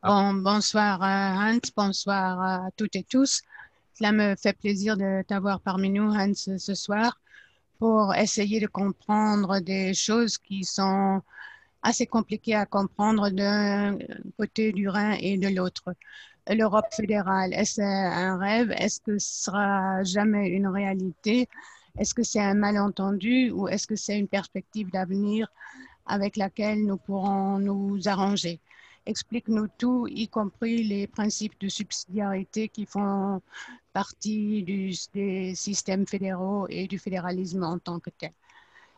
Ah, Bonsoir Hans, bonsoir à toutes et tous. Cela me fait plaisir de t'avoir parmi nous, Hans, ce soir pour essayer de comprendre des choses qui sont assez compliquées à comprendre d'un côté du Rhin et de l'autre. L'Europe fédérale, est-ce un rêve? Est-ce que ce sera jamais une réalité? Est-ce que c'est un malentendu ou est-ce que c'est une perspective d'avenir avec laquelle nous pourrons nous arranger? Explique-nous tout, y compris les principes de subsidiarité qui font partie des systèmes fédéraux et du fédéralisme en tant que tel.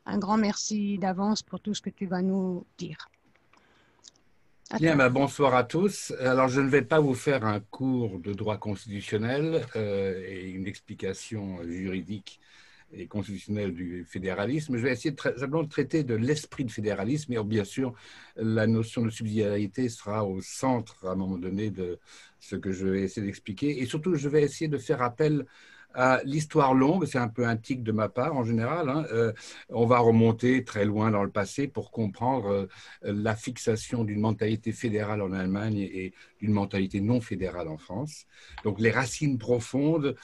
Un grand merci d'avance pour tout ce que tu vas nous dire. À bien, toi. bonsoir à tous. Alors, je ne vais pas vous faire un cours de droit constitutionnel et une explication juridique et constitutionnelle du fédéralisme. Je vais essayer simplement de traiter de l'esprit de fédéralisme et bien sûr, la notion de subsidiarité sera au centre à un moment donné de ce que je vais essayer d'expliquer. Et surtout, je vais essayer de faire appel à l'histoire longue, c'est un peu un tic de ma part en général. On va remonter très loin dans le passé pour comprendre la fixation d'une mentalité fédérale en Allemagne et d'une mentalité non fédérale en France. Donc les racines profondes,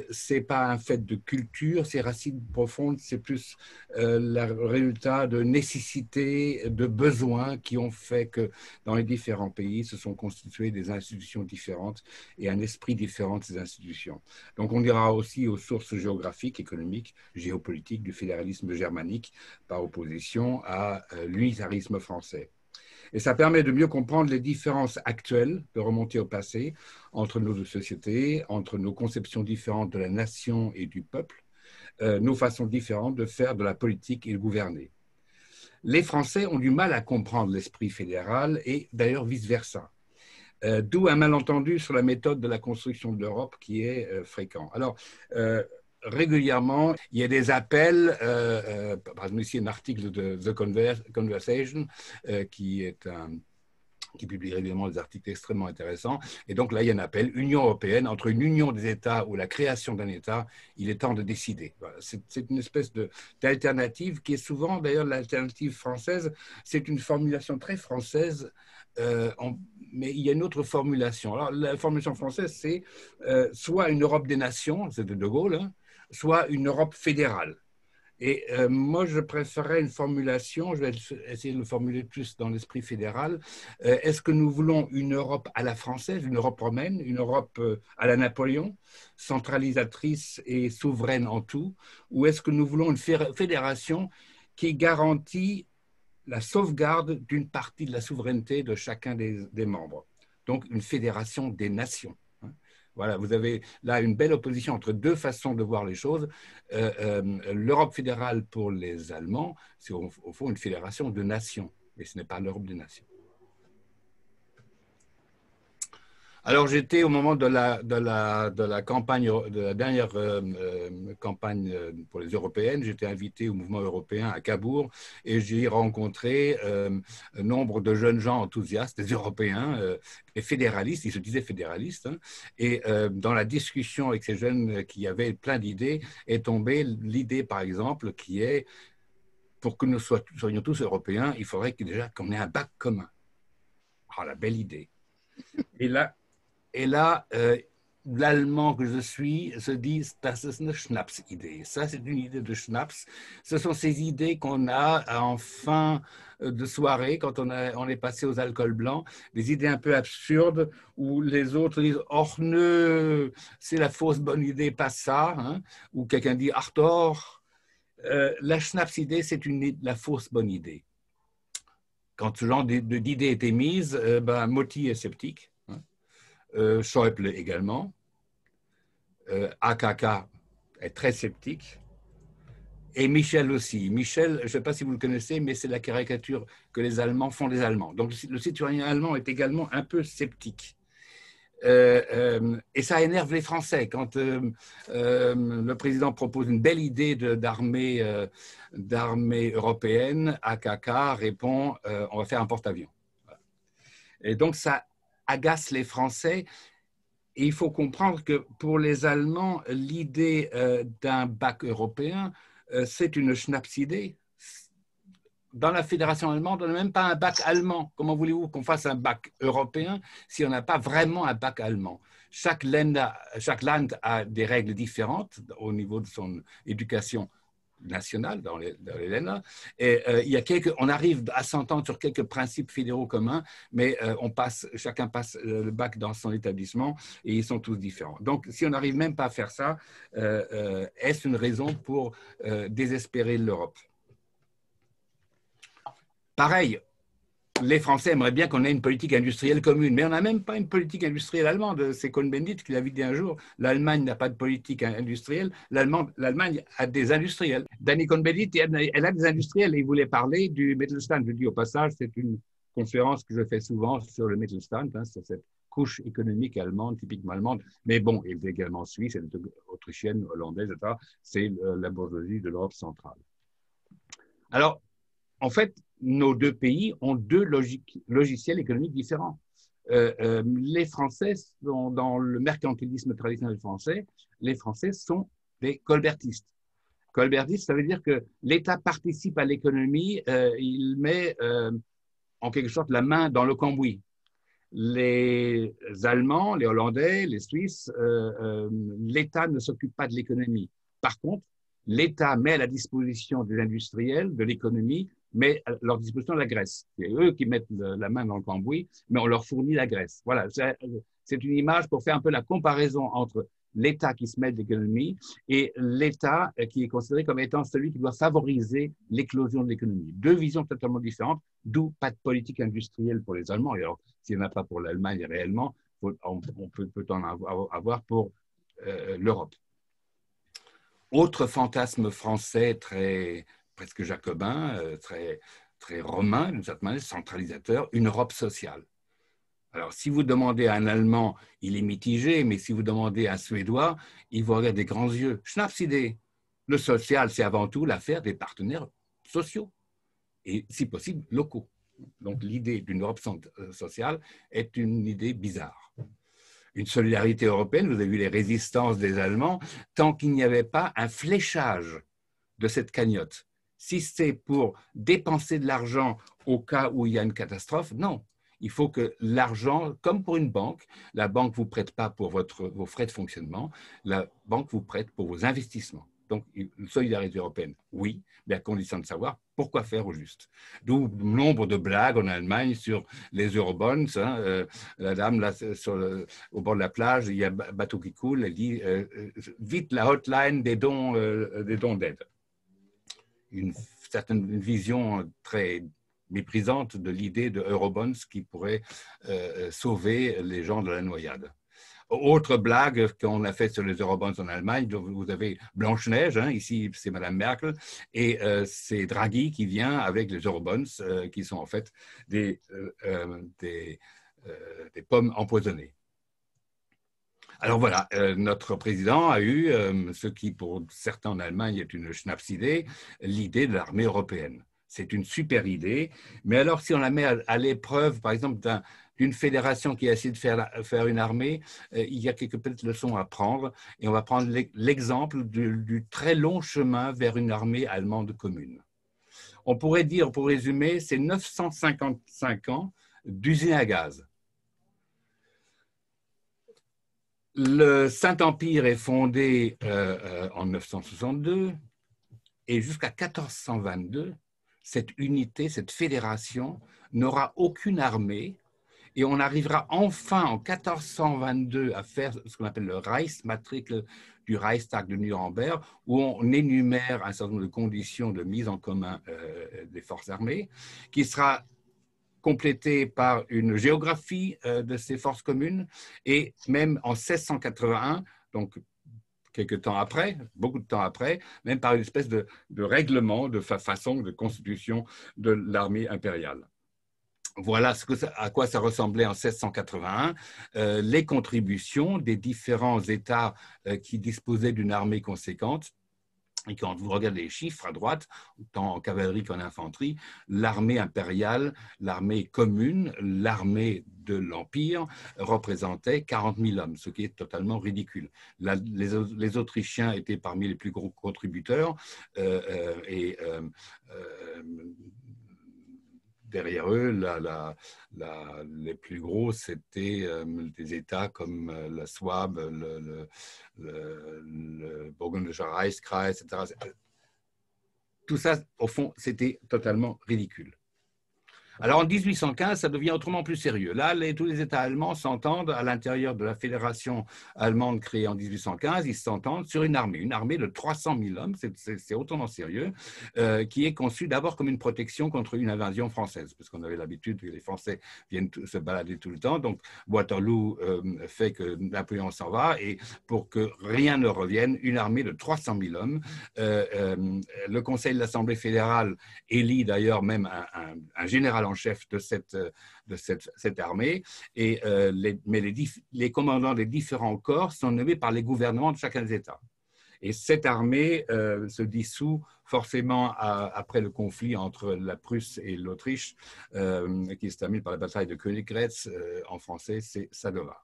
c'est pas un fait de culture, ces racines profondes, c'est plus le résultat de nécessité, de besoins qui ont fait que dans les différents pays se sont constituées des institutions différentes et un esprit différent de ces institutions. Donc on ira aussi aux sources géographiques, économiques, géopolitiques du fédéralisme germanique par opposition à l'unitarisme français. Et ça permet de mieux comprendre les différences actuelles, de remonter au passé, entre nos deux sociétés, entre nos conceptions différentes de la nation et du peuple, nos façons différentes de faire de la politique et de gouverner. Les Français ont du mal à comprendre l'esprit fédéral et d'ailleurs vice-versa. D'où un malentendu sur la méthode de la construction de l'Europe qui est fréquent. Alors, régulièrement, il y a des appels, par exemple ici un article de The Conversation, qui est qui publie régulièrement des articles extrêmement intéressants. Et donc là, il y a un appel, Union européenne, entre une union des États ou la création d'un État, il est temps de décider. Voilà. C'est une espèce d'alternative qui est souvent, d'ailleurs, l'alternative française, c'est une formulation très française, mais il y a une autre formulation. Alors, la formulation française, c'est soit une Europe des nations, c'est de Gaulle, hein, soit une Europe fédérale. Et moi, je préférerais une formulation, je vais essayer de le formuler plus dans l'esprit fédéral. Est-ce que nous voulons une Europe à la française, une Europe romaine, une Europe à la Napoléon, centralisatrice et souveraine en tout, ou est-ce que nous voulons une fédération qui garantit la sauvegarde d'une partie de la souveraineté de chacun des membres? Donc, une fédération des nations. Voilà, vous avez là une belle opposition entre deux façons de voir les choses. L'Europe fédérale pour les Allemands, c'est au fond une fédération de nations, mais ce n'est pas l'Europe des nations. Alors j'étais au moment de la campagne, de la dernière campagne pour les européennes, j'étais invité au mouvement européen à Cabourg et j'ai rencontré un nombre de jeunes gens enthousiastes, des Européens, des fédéralistes, ils se disaient fédéralistes, hein, et dans la discussion avec ces jeunes qui avaient plein d'idées est tombée l'idée par exemple qui est pour que nous soyons tous européens, il faudrait déjà qu'on ait un bac commun. Ah, la belle idée. Et là, l'allemand que je suis se dit, das ist eine Schnapsidee. Ça, c'est une idée de Schnaps. Ce sont ces idées qu'on a en fin de soirée, quand on est passé aux alcools blancs, des idées un peu absurdes où les autres disent, oh, ne, c'est la fausse bonne idée, pas ça. Hein, ou quelqu'un dit, Arthur. La Schnapsidee, c'est la fausse bonne idée. Quand ce genre d'idée est émise, Motti est sceptique. Schäuble également. AKK est très sceptique. Et Michel aussi. Michel, je ne sais pas si vous le connaissez, mais c'est la caricature que les Allemands font des Allemands. Donc le citoyen allemand est également un peu sceptique. Et ça énerve les Français. Quand le président propose une belle idée d'armée européenne, AKK répond on va faire un porte-avions. Voilà. Et donc ça agace les Français. Et il faut comprendre que pour les Allemands, l'idée d'un bac européen, c'est une Schnapsidee. dans la fédération allemande, on n'a même pas un bac allemand. Comment voulez-vous qu'on fasse un bac européen si on n'a pas vraiment un bac allemand? Chaque land a des règles différentes au niveau de son éducation nationale dans les Länder. Et on arrive à s'entendre sur quelques principes fédéraux communs, mais chacun passe le bac dans son établissement et ils sont tous différents. Donc, si on n'arrive même pas à faire ça, est-ce une raison pour désespérer l'Europe? Pareil, les Français aimeraient bien qu'on ait une politique industrielle commune, mais on n'a même pas une politique industrielle allemande. C'est Cohn-Bendit qui l'a dit un jour. L'Allemagne n'a pas de politique industrielle, l'Allemagne a des industriels. Danny Cohn-Bendit, elle a des industriels et il voulait parler du Mittelstand. Je dis au passage, c'est une conférence que je fais souvent sur le Mittelstand, sur cette couche économique allemande, typiquement allemande, mais bon, elle est également suisse, elle est autrichienne, hollandaise, etc. C'est la bourgeoisie de l'Europe centrale. Alors, en fait, nos deux pays ont deux logiciels économiques différents. Les Français sont dans le mercantilisme traditionnel français, les Français sont des colbertistes. Colbertiste, ça veut dire que l'État participe à l'économie, il met en quelque sorte la main dans le cambouis. Les Allemands, les Hollandais, les Suisses, l'État ne s'occupe pas de l'économie. Par contre, l'État met à la disposition des industriels, de l'économie, met à leur disposition la graisse. C'est eux qui mettent la main dans le cambouis, mais on leur fournit la graisse. Voilà, c'est une image pour faire un peu la comparaison entre l'État qui se met de l'économie et l'État qui est considéré comme étant celui qui doit favoriser l'éclosion de l'économie. Deux visions totalement différentes, d'où pas de politique industrielle pour les Allemands. Et alors, s'il n'y en a pas pour l'Allemagne réellement, on peut en avoir pour l'Europe. Autre fantasme français presque jacobin, très romain, d'une certaine manière, centralisateur, une Europe sociale. Alors, si vous demandez à un Allemand, il est mitigé, mais si vous demandez à un Suédois, il vous regarde des grands yeux. Schnapsidee. Le social, c'est avant tout l'affaire des partenaires sociaux et, si possible, locaux. Donc, l'idée d'une Europe sociale est une idée bizarre. Une solidarité européenne, vous avez vu les résistances des Allemands, tant qu'il n'y avait pas un fléchage de cette cagnotte. Si c'est pour dépenser de l'argent au cas où il y a une catastrophe, non. Il faut que l'argent, comme pour une banque, la banque ne vous prête pas pour vos frais de fonctionnement, la banque vous prête pour vos investissements. Donc, une solidarité européenne, oui, mais à condition de savoir pourquoi faire au juste. D'où nombre de blagues en Allemagne sur les eurobonds. La dame, là, au bord de la plage, il y a un bateau qui coule, elle dit vite la hotline des dons d'aide. Une vision très méprisante de l'idée de eurobonds qui pourrait sauver les gens de la noyade. Autre blague qu'on a faite sur les eurobonds en Allemagne, vous avez Blanche-Neige, ici c'est Madame Merkel, et c'est Draghi qui vient avec les eurobonds qui sont en fait des pommes empoisonnées. Alors voilà, notre président a eu ce qui pour certains en Allemagne est une Schnapsidee, l'idée de l'armée européenne. C'est une super idée, mais alors si on la met à l'épreuve, par exemple, d'une fédération qui a essayé de faire une armée, il y a quelques petites leçons à prendre, et on va prendre l'exemple du très long chemin vers une armée allemande commune. On pourrait dire, pour résumer, c'est 955 ans d'usine à gaz. Le Saint-Empire est fondé en 962 et jusqu'à 1422, cette unité, cette fédération n'aura aucune armée et on arrivera enfin en 1422 à faire ce qu'on appelle le Reichsmatrikel du Reichstag de Nuremberg où on énumère un certain nombre de conditions de mise en commun des forces armées qui sera complété par une géographie de ces forces communes et même en 1681, donc quelques temps après, beaucoup de temps après, même par une espèce de règlement, de façon de constitution de l'armée impériale. Voilà à quoi ça ressemblait en 1681, les contributions des différents États qui disposaient d'une armée conséquente. Et quand vous regardez les chiffres à droite, tant en cavalerie qu'en infanterie, l'armée impériale, l'armée commune, l'armée de l'Empire représentait 40 000 hommes, ce qui est totalement ridicule. Les Autrichiens étaient parmi les plus gros contributeurs et derrière eux, les plus gros, c'était des États comme la Souabe, le Bourgogne-Reichskreis, etc. Tout ça, au fond, c'était totalement ridicule. Alors en 1815, ça devient autrement plus sérieux. Là, tous les États allemands s'entendent à l'intérieur de la fédération allemande créée en 1815, ils s'entendent sur une armée de 300 000 hommes, c'est autrement sérieux, qui est conçue d'abord comme une protection contre une invasion française, parce qu'on avait l'habitude que les Français viennent se balader tout le temps. Donc Waterloo fait que Napoléon s'en va, et pour que rien ne revienne, une armée de 300 000 hommes. Le Conseil de l'Assemblée fédérale élit d'ailleurs même un général en chef de cette armée, mais les commandants des différents corps sont nommés par les gouvernements de chacun des États. Et cette armée se dissout forcément après le conflit entre la Prusse et l'Autriche, qui se termine par la bataille de Königgrätz, en français c'est Sadova.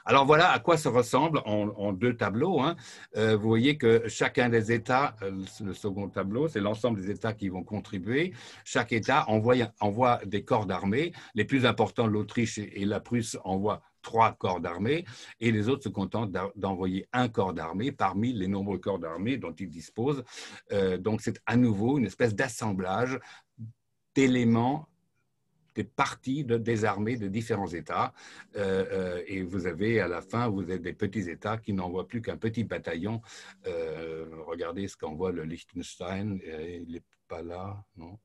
Alors voilà à quoi ça ressemble en deux tableaux. Hein. Vous voyez que chacun des États, le second tableau, c'est l'ensemble des États qui vont contribuer. Chaque État envoie des corps d'armée. Les plus importants, l'Autriche et la Prusse, envoient 3 corps d'armée, et les autres se contentent d'envoyer un corps d'armée parmi les nombreux corps d'armée dont ils disposent. Donc c'est à nouveau une espèce d'assemblage d'éléments, des parties des armées de différents États, et vous avez à la fin, vous avez des petits États qui n'envoient plus qu'un petit bataillon. Regardez ce qu'envoie le Liechtenstein, il n'est pas là, non?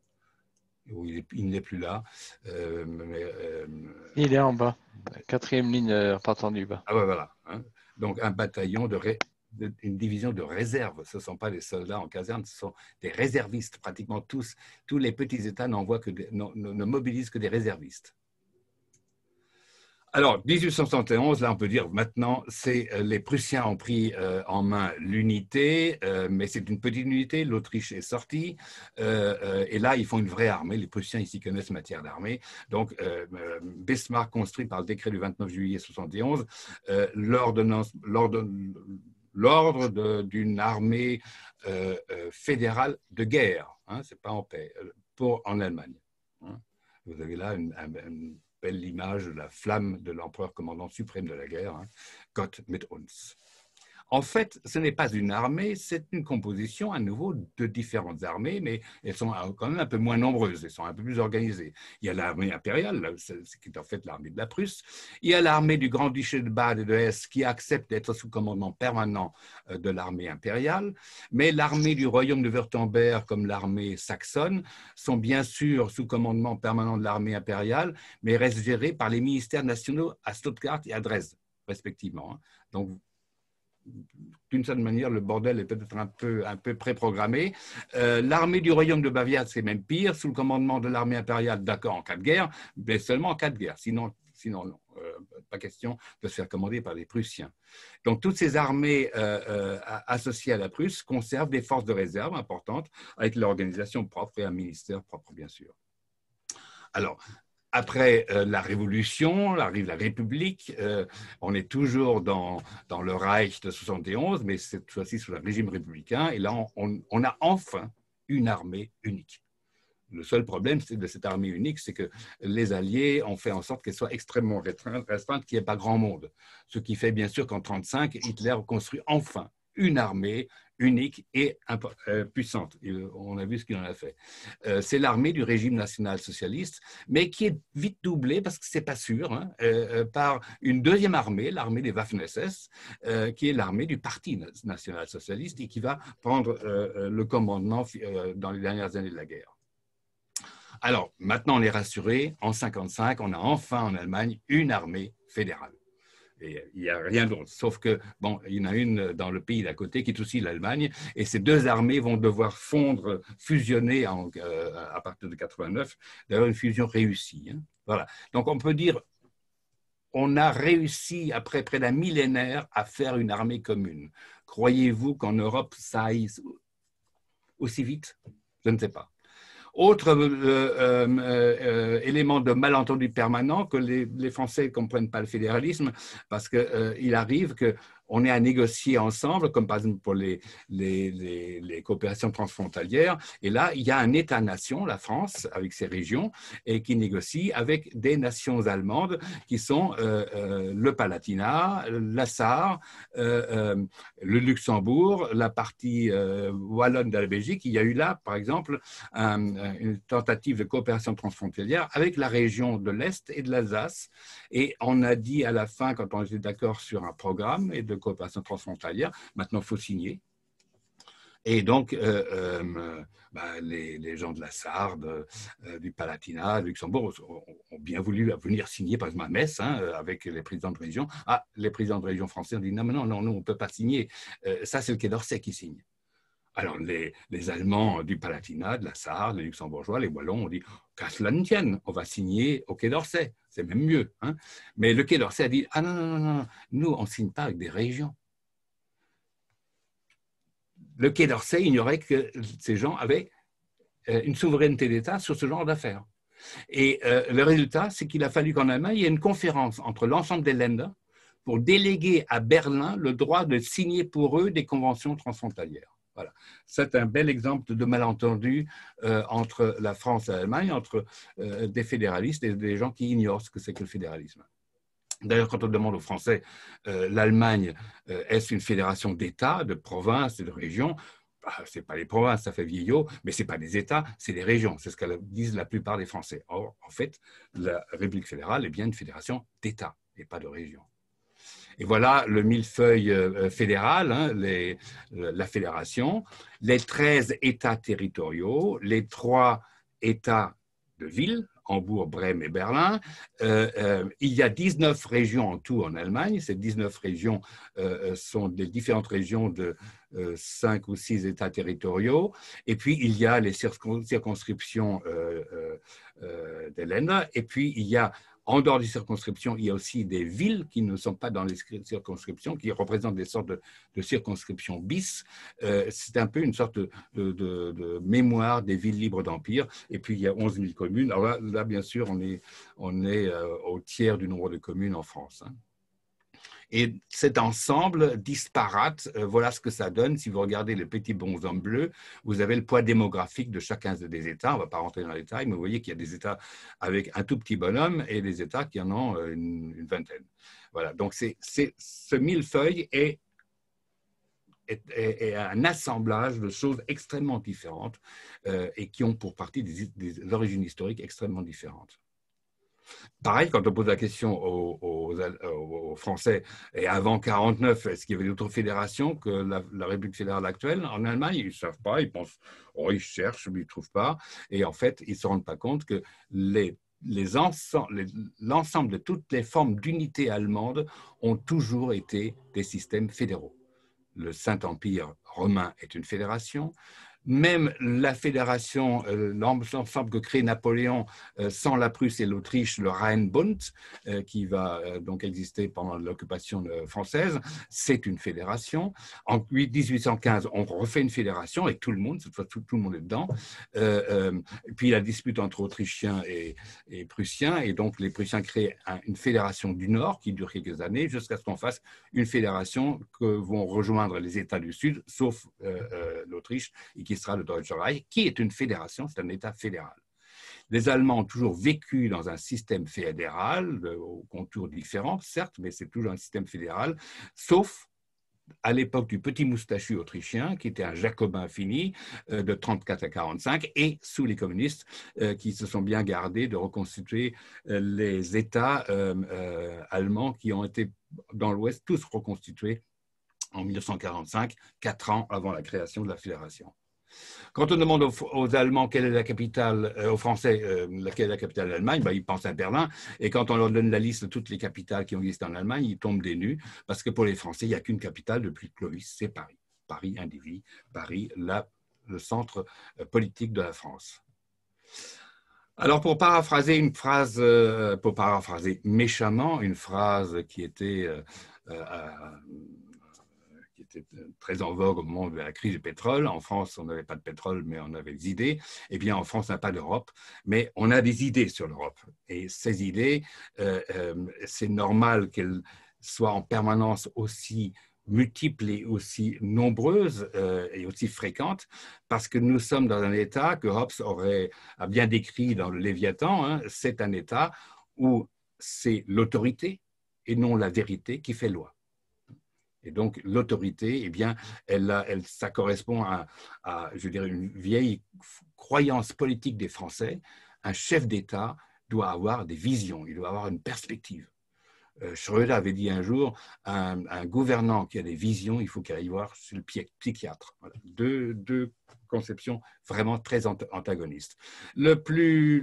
Il n'est plus là. Il est en bas, 4e ligne en partant du bas. Ah ouais, voilà. Hein. Donc un bataillon une division de réserve. Ce ne sont pas des soldats en caserne, ce sont des réservistes. Pratiquement tous les petits États ne mobilisent que des réservistes. Alors, 1871, là, on peut dire maintenant, les Prussiens ont pris en main l'unité, mais c'est une petite unité, l'Autriche est sortie, et là, ils font une vraie armée. Les Prussiens, ici, connaissent matière d'armée. Donc, Bismarck construit par le décret du 29 juillet 71 l'ordre d'une armée fédérale de guerre, hein, c'est pas en paix, en Allemagne. Hein. Vous avez là une belle image de la flamme de l'empereur commandant suprême de la guerre, hein, Gott mit uns. En fait, ce n'est pas une armée, c'est une composition à nouveau de différentes armées, mais elles sont quand même un peu moins nombreuses, elles sont un peu plus organisées. Il y a l'armée impériale, qui est en fait l'armée de la Prusse. Il y a l'armée du Grand-Duché de Bade et de Hesse qui accepte d'être sous commandement permanent de l'armée impériale, mais l'armée du royaume de Wurtemberg comme l'armée saxonne sont bien sûr sous commandement permanent de l'armée impériale, mais restent gérées par les ministères nationaux à Stuttgart et à Dresde, respectivement. Donc, d'une certaine manière, le bordel est peut-être un peu préprogrammé. L'armée du royaume de Bavière, c'est même pire, sous le commandement de l'armée impériale, d'accord, en cas de guerre, mais seulement en cas de guerre. Sinon non, pas question de se faire commander par les Prussiens. Donc, toutes ces armées associées à la Prusse conservent des forces de réserve importantes, avec l'organisation propre et un ministère propre, bien sûr. Alors, après la Révolution, arrive la République, on est toujours dans le Reich de 71, mais cette fois-ci sous le régime républicain, et là on a enfin une armée unique. Le seul problème de cette armée unique, c'est que les Alliés ont fait en sorte qu'elle soit extrêmement restreinte, qu'il n'y ait pas grand monde. Ce qui fait bien sûr qu'en 1935, Hitler construit enfin une armée unique et puissante. On a vu ce qu'il en a fait. C'est l'armée du régime national-socialiste, mais qui est vite doublée, parce que ce n'est pas sûr, hein, par une deuxième armée, l'armée des Waffen-SS, qui est l'armée du Parti national-socialiste et qui va prendre le commandement dans les dernières années de la guerre. Alors, maintenant, on est rassuré. En 1955, on a enfin en Allemagne une armée fédérale. Et il n'y a rien d'autre, sauf que, bon, il y en a une dans le pays d'à côté qui est aussi l'Allemagne, et ces deux armées vont devoir fusionner à partir de 89, d'ailleurs une fusion réussie. Hein. Voilà. Donc on peut dire, on a réussi, après près d'un millénaire, à faire une armée commune. Croyez-vous qu'en Europe, ça aille aussi vite? Je ne sais pas. Autre élément de malentendu permanent, que les Français ne comprennent pas le fédéralisme, parce qu'il arrive que on est à négocier ensemble, comme par exemple pour les coopérations transfrontalières. Et là, il y a un État-nation, la France, avec ses régions, et qui négocie avec des nations allemandes qui sont le Palatinat, la Sarre, le Luxembourg, la partie wallonne de la Belgique. Il y a eu là, par exemple, une tentative de coopération transfrontalière avec la région de l'Est et de l'Alsace. Et on a dit à la fin, quand on était d'accord sur un programme et de coopération transfrontalière, maintenant il faut signer. Et donc, les gens de la Sarde, du Palatinat, du Luxembourg ont bien voulu venir signer, par exemple à Metz, avec les présidents de région. Ah, les présidents de région français ont dit non, non, non, on ne peut pas signer. Ça, c'est le Quai d'Orsay qui signe. Alors, les Allemands du Palatinat, de la Sarre, les Luxembourgeois, les Wallons ont dit qu'à cela ne tienne, on va signer au Quai d'Orsay. C'est même mieux. Mais le Quai d'Orsay a dit ah non, non, non, non, nous, on ne signe pas avec des régions. Le Quai d'Orsay ignorait que ces gens avaient une souveraineté d'État sur ce genre d'affaires. Et le résultat, c'est qu'il a fallu qu'en Allemagne, il y ait une conférence entre l'ensemble des Länder pour déléguer à Berlin le droit de signer pour eux des conventions transfrontalières. Voilà. C'est un bel exemple de malentendu entre la France et l'Allemagne, entre des fédéralistes et des gens qui ignorent ce que c'est que le fédéralisme. D'ailleurs, quand on demande aux Français, l'Allemagne, est-ce une fédération d'États, de provinces et de régions? Ce n'est pas les provinces, ça fait vieillot, mais ce n'est pas des États, c'est des régions. C'est ce que disent la plupart des Français. Or, en fait, la République fédérale est bien une fédération d'États et pas de régions. Et voilà le millefeuille fédéral, la fédération, les 13 États territoriaux, les 3 États de ville, Hambourg, Brême et Berlin. Il y a 19 régions en tout en Allemagne. Ces 19 régions sont des différentes régions de 5 ou 6 États territoriaux. Et puis, il y a les circonscriptions des Länder. Et puis, il y a en dehors des circonscriptions, il y a aussi des villes qui ne sont pas dans les circonscriptions, qui représentent des sortes de circonscriptions bis. C'est un peu une sorte de mémoire des villes libres d'empire. Et puis, il y a 11 000 communes. Alors là bien sûr, on est au tiers du nombre de communes en France. Et cet ensemble disparate, voilà ce que ça donne. Si vous regardez le petit bonhomme bleu, vous avez le poids démographique de chacun des États. On ne va pas rentrer dans les détails, mais vous voyez qu'il y a des États avec un tout petit bonhomme et des États qui en ont une vingtaine. Voilà, donc ce millefeuille est un assemblage de choses extrêmement différentes et qui ont pour partie des origines historiques extrêmement différentes. Pareil, quand on pose la question aux Français, et avant 1949, est-ce qu'il y avait d'autres fédérations que la République fédérale actuelle? En Allemagne, ils ne savent pas, ils pensent, ils cherchent, mais ils ne trouvent pas. Et en fait, ils ne se rendent pas compte que l'ensemble de toutes les formes d'unité allemande ont toujours été des systèmes fédéraux. Le Saint-Empire romain est une fédération. Même la fédération, l'ensemble que crée Napoléon sans la Prusse et l'Autriche, le Rheinbund, qui va donc exister pendant l'occupation française, c'est une fédération. En 1815, on refait une fédération avec tout le monde, cette fois tout le monde est dedans. Puis la dispute entre Autrichiens et Prussiens, et donc les Prussiens créent une fédération du Nord qui dure quelques années, jusqu'à ce qu'on fasse une fédération que vont rejoindre les États du Sud, sauf l'Autriche, et qui sera le Deutsche Reich, qui est une fédération, c'est un État fédéral. Les Allemands ont toujours vécu dans un système fédéral, aux contours différents, certes, mais c'est toujours un système fédéral, sauf à l'époque du petit moustachu autrichien, qui était un jacobin fini, de 1934 à 1945, et sous les communistes, qui se sont bien gardés de reconstituer les États allemands qui ont été dans l'Ouest tous reconstitués en 1945, 4 ans avant la création de la fédération. Quand on demande aux Allemands quelle est la capitale, aux Français quelle est la capitale de l'Allemagne, ils pensent à Berlin. Et quand on leur donne la liste de toutes les capitales qui ont existé en Allemagne, ils tombent des nues, parce que pour les Français, il n'y a qu'une capitale depuis Clovis, c'est Paris. Paris indivis, Paris, le centre politique de la France. Alors, pour paraphraser une phrase, pour paraphraser méchamment une phrase qui était très en vogue au moment de la crise du pétrole. En France, on n'avait pas de pétrole, mais on avait des idées. Eh bien, en France, on n'a pas d'Europe, mais on a des idées sur l'Europe. Et ces idées, c'est normal qu'elles soient en permanence aussi multiples et aussi nombreuses et aussi fréquentes, parce que nous sommes dans un État que Hobbes a bien décrit dans le Léviathan, hein, c'est un État où c'est l'autorité et non la vérité qui fait loi. Et donc, l'autorité, eh bien, ça correspond je dirais, une vieille croyance politique des Français. Un chef d'État doit avoir des visions, il doit avoir une perspective. Schröder avait dit un jour, un gouvernant qui a des visions, il faut qu'il aille voir sur le psychiatre. Voilà. Deux conceptions vraiment très antagonistes. Le plus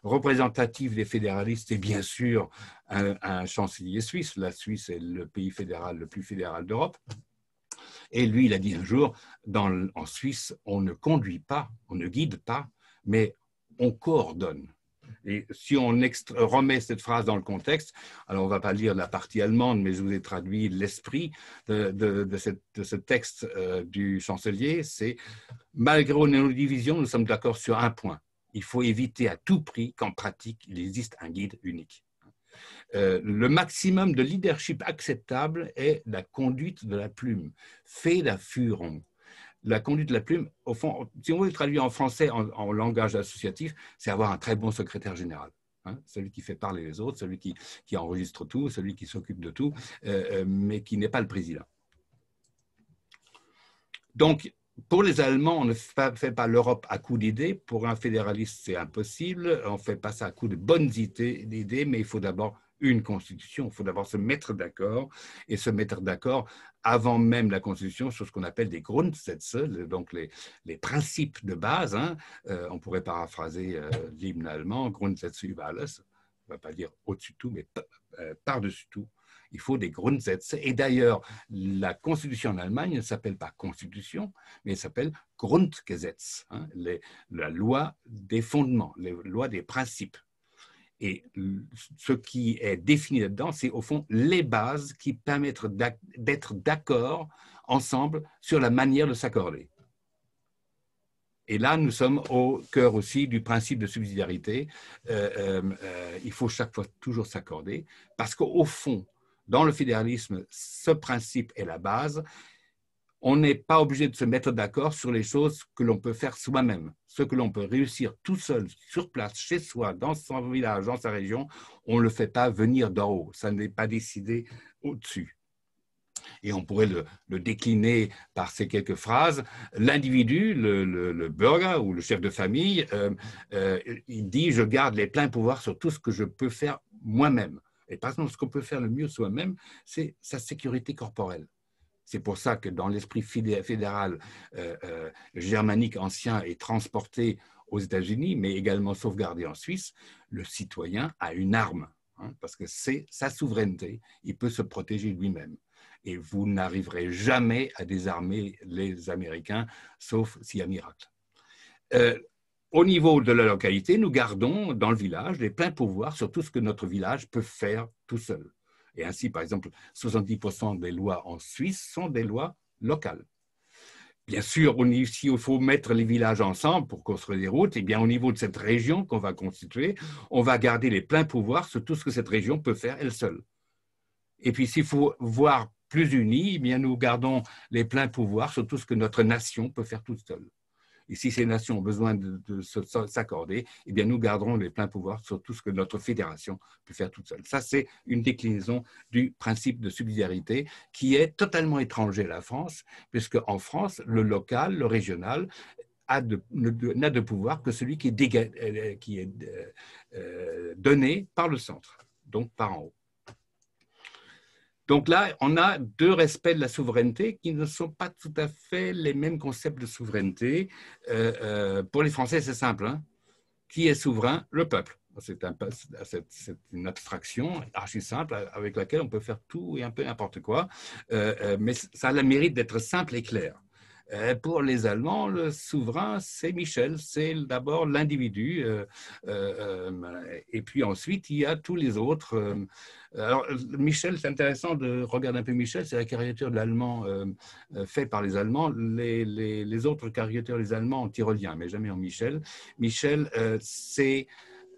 représentatif des fédéralistes est bien sûr un chancelier suisse. La Suisse est le pays fédéral le plus fédéral d'Europe. Et lui, il a dit un jour, en Suisse, on ne conduit pas, on ne guide pas, mais on coordonne. Et si on remet cette phrase dans le contexte, alors on ne va pas lire la partie allemande, mais je vous ai traduit l'esprit de ce texte du chancelier, c'est « Malgré nos divisions, nous sommes d'accord sur un point. Il faut éviter à tout prix qu'en pratique, il existe un guide unique. » Le maximum de leadership acceptable est la conduite de la plume, Feder Führung. La conduite de la plume, au fond, si on veut le traduire en français en langage associatif, c'est avoir un très bon secrétaire général. Hein, celui qui fait parler les autres, celui qui enregistre tout, celui qui s'occupe de tout, mais qui n'est pas le président. Donc, pour les Allemands, on ne fait pas l'Europe à coup d'idées. Pour un fédéraliste, c'est impossible. On ne fait pas ça à coup de bonnes idées, mais il faut d'abord une constitution. Il faut d'abord se mettre d'accord et se mettre d'accord avant même la constitution sur ce qu'on appelle des Grundsätze, donc les principes de base. Hein. On pourrait paraphraser l'hymne allemand, Grundsätze über alles. On ne va pas dire au-dessus de tout, mais par-dessus tout. Il faut des Grundsätze. Et d'ailleurs, la constitution en Allemagne ne s'appelle pas constitution, mais elle s'appelle Grundgesetz, hein, la loi des fondements, les lois des principes. Et ce qui est défini là-dedans, c'est au fond les bases qui permettent d'être d'accord ensemble sur la manière de s'accorder. Et là, nous sommes au cœur aussi du principe de subsidiarité. Il faut chaque fois toujours s'accorder, parce qu'au fond, dans le fédéralisme, ce principe est la base. On n'est pas obligé de se mettre d'accord sur les choses que l'on peut faire soi-même. Ce que l'on peut réussir tout seul, sur place, chez soi, dans son village, dans sa région, on ne le fait pas venir d'en haut. Ça n'est pas décidé au-dessus. Et on pourrait le décliner par ces quelques phrases. L'individu, le bürger ou le chef de famille, il dit « je garde les pleins pouvoirs sur tout ce que je peux faire moi-même ». Et par exemple, ce qu'on peut faire le mieux soi-même, c'est sa sécurité corporelle. C'est pour ça que dans l'esprit fédéral germanique ancien et transporté aux États-Unis, mais également sauvegardé en Suisse, le citoyen a une arme, hein, parce que c'est sa souveraineté, il peut se protéger lui-même. Et vous n'arriverez jamais à désarmer les Américains, sauf s'il y a miracle. Au niveau de la localité, nous gardons dans le village les pleins pouvoirs sur tout ce que notre village peut faire tout seul. Et ainsi, par exemple, 70% des lois en Suisse sont des lois locales. Bien sûr, si il faut mettre les villages ensemble pour construire des routes, eh bien, au niveau de cette région qu'on va constituer, on va garder les pleins pouvoirs sur tout ce que cette région peut faire elle seule. Et puis, s'il faut voir plus unis, eh bien, nous gardons les pleins pouvoirs sur tout ce que notre nation peut faire toute seule. Et si ces nations ont besoin de s'accorder, eh bien, nous garderons les pleins pouvoirs sur tout ce que notre fédération peut faire toute seule. Ça, c'est une déclinaison du principe de subsidiarité qui est totalement étranger à la France, puisque en France, le local, le régional, n'a de pouvoir que celui qui est donné par le centre, donc par en haut. Donc là, on a deux respects de la souveraineté qui ne sont pas tout à fait les mêmes concepts de souveraineté. Pour les Français, c'est simple. Hein. Qui est souverain? Le peuple. C'est une abstraction archi simple avec laquelle on peut faire tout et un peu n'importe quoi, mais ça a le mérite d'être simple et clair. Pour les Allemands, le souverain, c'est Michel, c'est d'abord l'individu, et puis ensuite, il y a tous les autres. Alors, Michel, c'est intéressant de regarder un peu Michel, c'est la caricature de l'allemand faite par les Allemands. Les autres caricatures des Allemands en tyrolien, mais jamais en Michel. Michel, c'est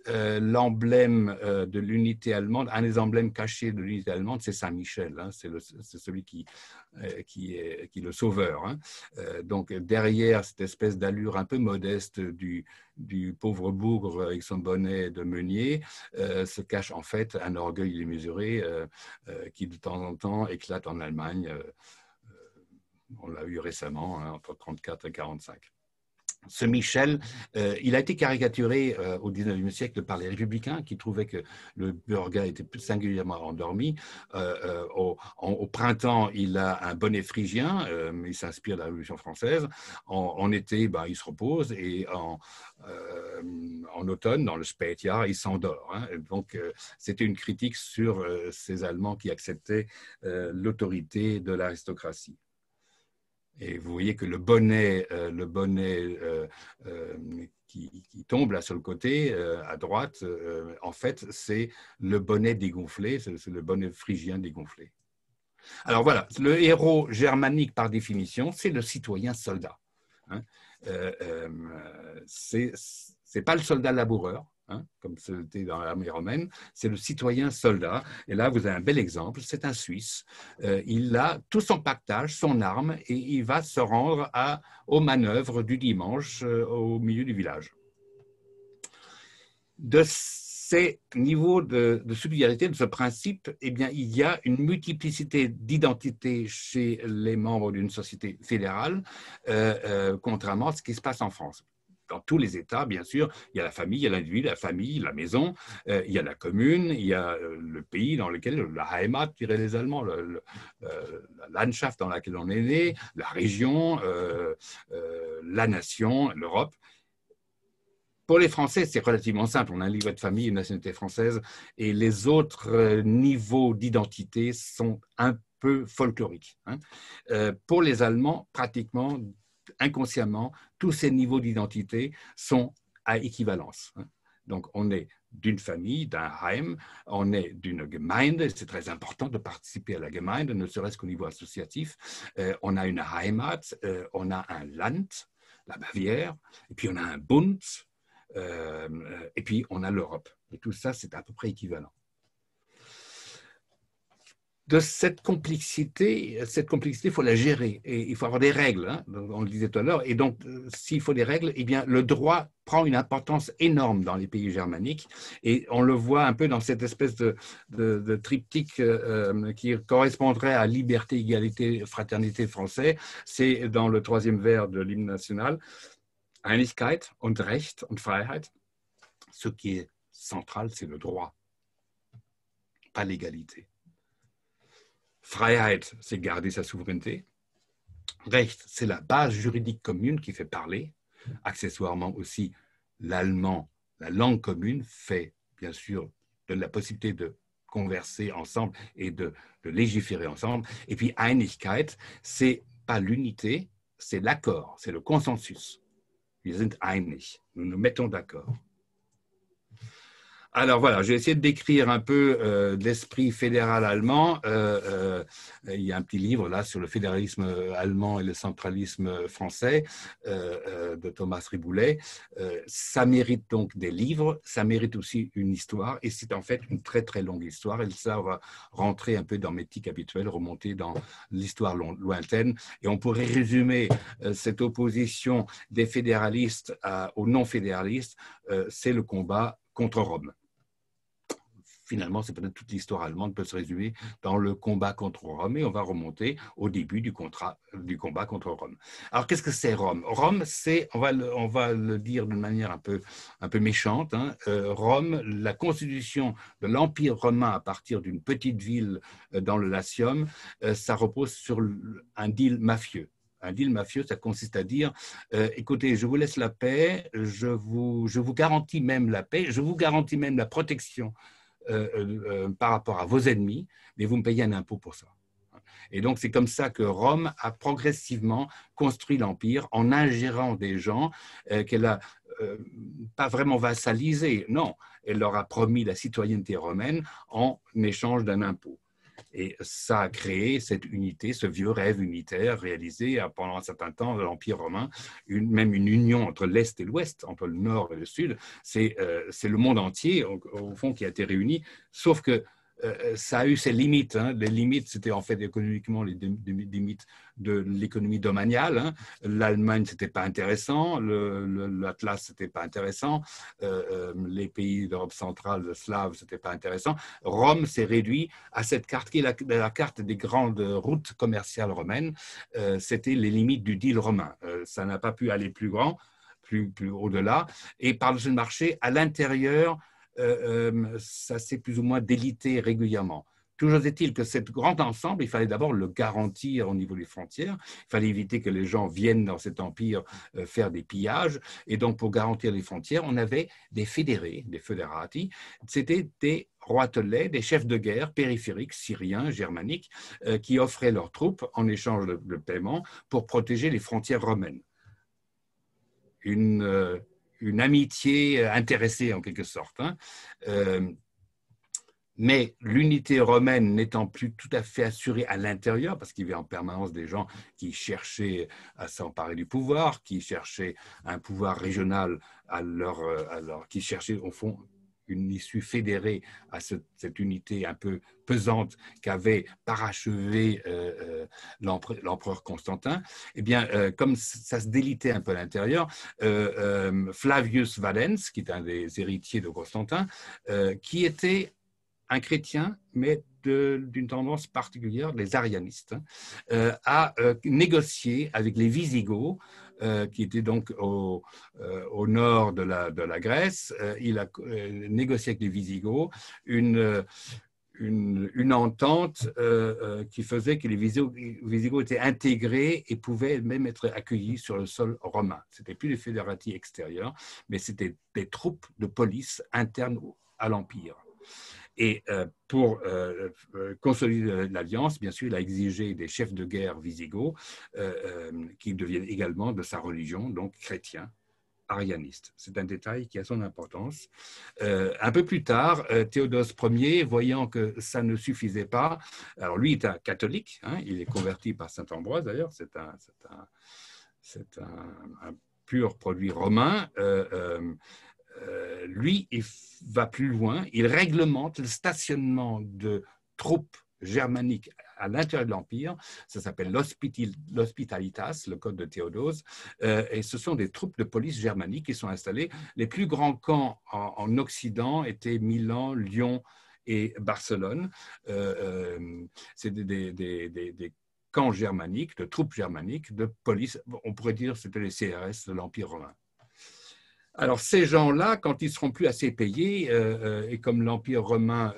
l'emblème de l'unité allemande, un des emblèmes cachés de l'unité allemande, c'est Saint-Michel, hein, c'est celui qui est le sauveur. Hein. Donc derrière cette espèce d'allure un peu modeste du pauvre bougre avec son bonnet de meunier, se cache en fait un orgueil démesuré qui de temps en temps éclate en Allemagne. On l'a eu récemment, hein, entre 1934 et 1945. Ce Michel, il a été caricaturé au XIXe siècle par les républicains qui trouvaient que le burga était singulièrement endormi. Au printemps, il a un bonnet phrygien, il s'inspire de la Révolution française. En été, il se repose et en automne, dans le Spätjahr, il s'endort. Hein. Donc, c'était une critique sur ces Allemands qui acceptaient l'autorité de l'aristocratie. Et vous voyez que le bonnet qui tombe là sur le côté, à droite, en fait, c'est le bonnet dégonflé, c'est le bonnet phrygien dégonflé. Alors voilà, le héros germanique par définition, c'est le citoyen soldat. Hein. C'est pas le soldat laboureur, hein, comme c'était dans l'armée romaine, c'est le citoyen soldat. Et là, vous avez un bel exemple, c'est un Suisse. Il a tout son pactage, son arme, et il va se rendre aux manœuvres du dimanche au milieu du village. De ces niveaux de solidarité, de ce principe, eh bien, il y a une multiplicité d'identités chez les membres d'une société fédérale, contrairement à ce qui se passe en France. Dans tous les États, bien sûr, il y a la famille, il y a l'individu, la famille, la maison, il y a la commune, il y a le pays dans lequel, la Heimat, diraient les Allemands, la Landschaft dans laquelle on est né, la région, la nation, l'Europe. Pour les Français, c'est relativement simple. On a un livret de famille, une nationalité française, et les autres niveaux d'identité sont un peu folkloriques. Hein. Pour les Allemands, pratiquement, inconsciemment, tous ces niveaux d'identité sont à équivalence. Hein. Donc, on est d'une famille, d'un Heim, on est d'une Gemeinde, c'est très important de participer à la Gemeinde, ne serait-ce qu'au niveau associatif. On a une Heimat, on a un Land, la Bavière, et puis on a un Bund, et puis on a l'Europe. Et tout ça, c'est à peu près équivalent. De cette complexité, il faut la gérer et il faut avoir des règles, hein, on le disait tout à l'heure. Et donc, s'il faut des règles, eh bien, le droit prend une importance énorme dans les pays germaniques et on le voit un peu dans cette espèce de triptyque qui correspondrait à liberté, égalité, fraternité français. C'est dans le troisième vers de l'hymne national. Einigkeit und Recht und Freiheit. Ce qui est central, c'est le droit, pas l'égalité. Freiheit, c'est garder sa souveraineté. Recht, c'est la base juridique commune qui fait parler. Accessoirement aussi, l'allemand, la langue commune, fait bien sûr de la possibilité de converser ensemble et de légiférer ensemble. Et puis Einigkeit, c'est pas l'unité, c'est l'accord, c'est le consensus. Wir sind einig, nous nous mettons d'accord. Alors voilà, j'ai essayé de décrire un peu l'esprit fédéral allemand. Il y a un petit livre là sur le fédéralisme allemand et le centralisme français de Thomas Riboulet. Ça mérite donc des livres, ça mérite aussi une histoire et c'est en fait une très très longue histoire et ça va rentrer un peu dans mes tics habituels, remonter dans l'histoire lointaine et on pourrait résumer cette opposition des fédéralistes aux non-fédéralistes, c'est le combat contre Rome. Finalement, c'est peut-être toute l'histoire allemande peut se résumer dans le combat contre Rome et on va remonter au début du combat contre Rome. Alors, qu'est-ce que c'est Rome? Rome, c'est, on va le dire d'une manière un peu méchante, hein, Rome, la constitution de l'Empire romain à partir d'une petite ville dans le Latium, ça repose sur un deal mafieux. Un deal mafieux, ça consiste à dire écoutez, je vous laisse la paix, je vous garantis même la paix, je vous garantis même la protection par rapport à vos ennemis, mais vous me payez un impôt pour ça. Et donc, c'est comme ça que Rome a progressivement construit l'Empire en ingérant des gens qu'elle a pas vraiment vassalisés, non, elle leur a promis la citoyenneté romaine en échange d'un impôt. Et ça a créé cette unité, ce vieux rêve unitaire réalisé pendant un certain temps de l'Empire romain, même une union entre l'Est et l'Ouest, entre le Nord et le Sud. C'est le monde entier, au fond, qui a été réuni, sauf que ça a eu ses limites. Hein. Les limites, c'était en fait économiquement les limites de l'économie domaniale. Hein. L'Allemagne, c'était pas intéressant. L'Atlas, c'était pas intéressant. Les pays d'Europe centrale, slaves, c'était pas intéressant. Rome s'est réduit à cette carte qui est la carte des grandes routes commerciales romaines. C'était les limites du deal romain. Ça n'a pas pu aller plus grand, plus au-delà. Et par-dessus le marché, à l'intérieur, ça s'est plus ou moins délité régulièrement. Toujours est-il que ce grand ensemble, il fallait d'abord le garantir au niveau des frontières. Il fallait éviter que les gens viennent dans cet empire faire des pillages. Et donc, pour garantir les frontières, on avait des fédérés, des federati. C'était des roitelets, des chefs de guerre périphériques, syriens, germaniques, qui offraient leurs troupes en échange de paiement pour protéger les frontières romaines. Une amitié intéressée en quelque sorte. Hein. Mais l'unité romaine n'étant plus tout à fait assurée à l'intérieur, parce qu'il y avait en permanence des gens qui cherchaient à s'emparer du pouvoir, qui cherchaient un pouvoir régional qui cherchaient au fond une issue fédérée à cette unité un peu pesante qu'avait parachevé l'empereur Constantin, eh bien, comme ça se délitait un peu à l'intérieur, Flavius Valens, qui est un des héritiers de Constantin, qui était un chrétien, mais d'une tendance particulière, les arianistes, a négocié avec les Visigoths, qui étaient donc au nord de la Grèce. Il a négocié avec les Visigoths une entente qui faisait que les Visigoths étaient intégrés et pouvaient même être accueillis sur le sol romain. Ce n'était plus des fédérati extérieurs, mais c'était des troupes de police internes à l'Empire. Et pour consolider l'alliance, bien sûr, il a exigé des chefs de guerre visigoths qui deviennent également de sa religion, donc chrétiens, arianistes. C'est un détail qui a son importance. Un peu plus tard, Théodose Ier, voyant que ça ne suffisait pas, alors lui est un catholique, hein, il est converti par saint Ambroise d'ailleurs, c'est un pur produit romain. Lui, il va plus loin, il réglemente le stationnement de troupes germaniques à l'intérieur de l'Empire. Ça s'appelle l'Hospitalitas, le code de Théodose, et ce sont des troupes de police germaniques qui sont installées. Les plus grands camps en Occident étaient Milan, Lyon et Barcelone. C'est des camps germaniques, de troupes germaniques, de police. On pourrait dire que c'était les CRS de l'Empire romain. Alors, ces gens-là, quand ils ne seront plus assez payés, et comme l'Empire romain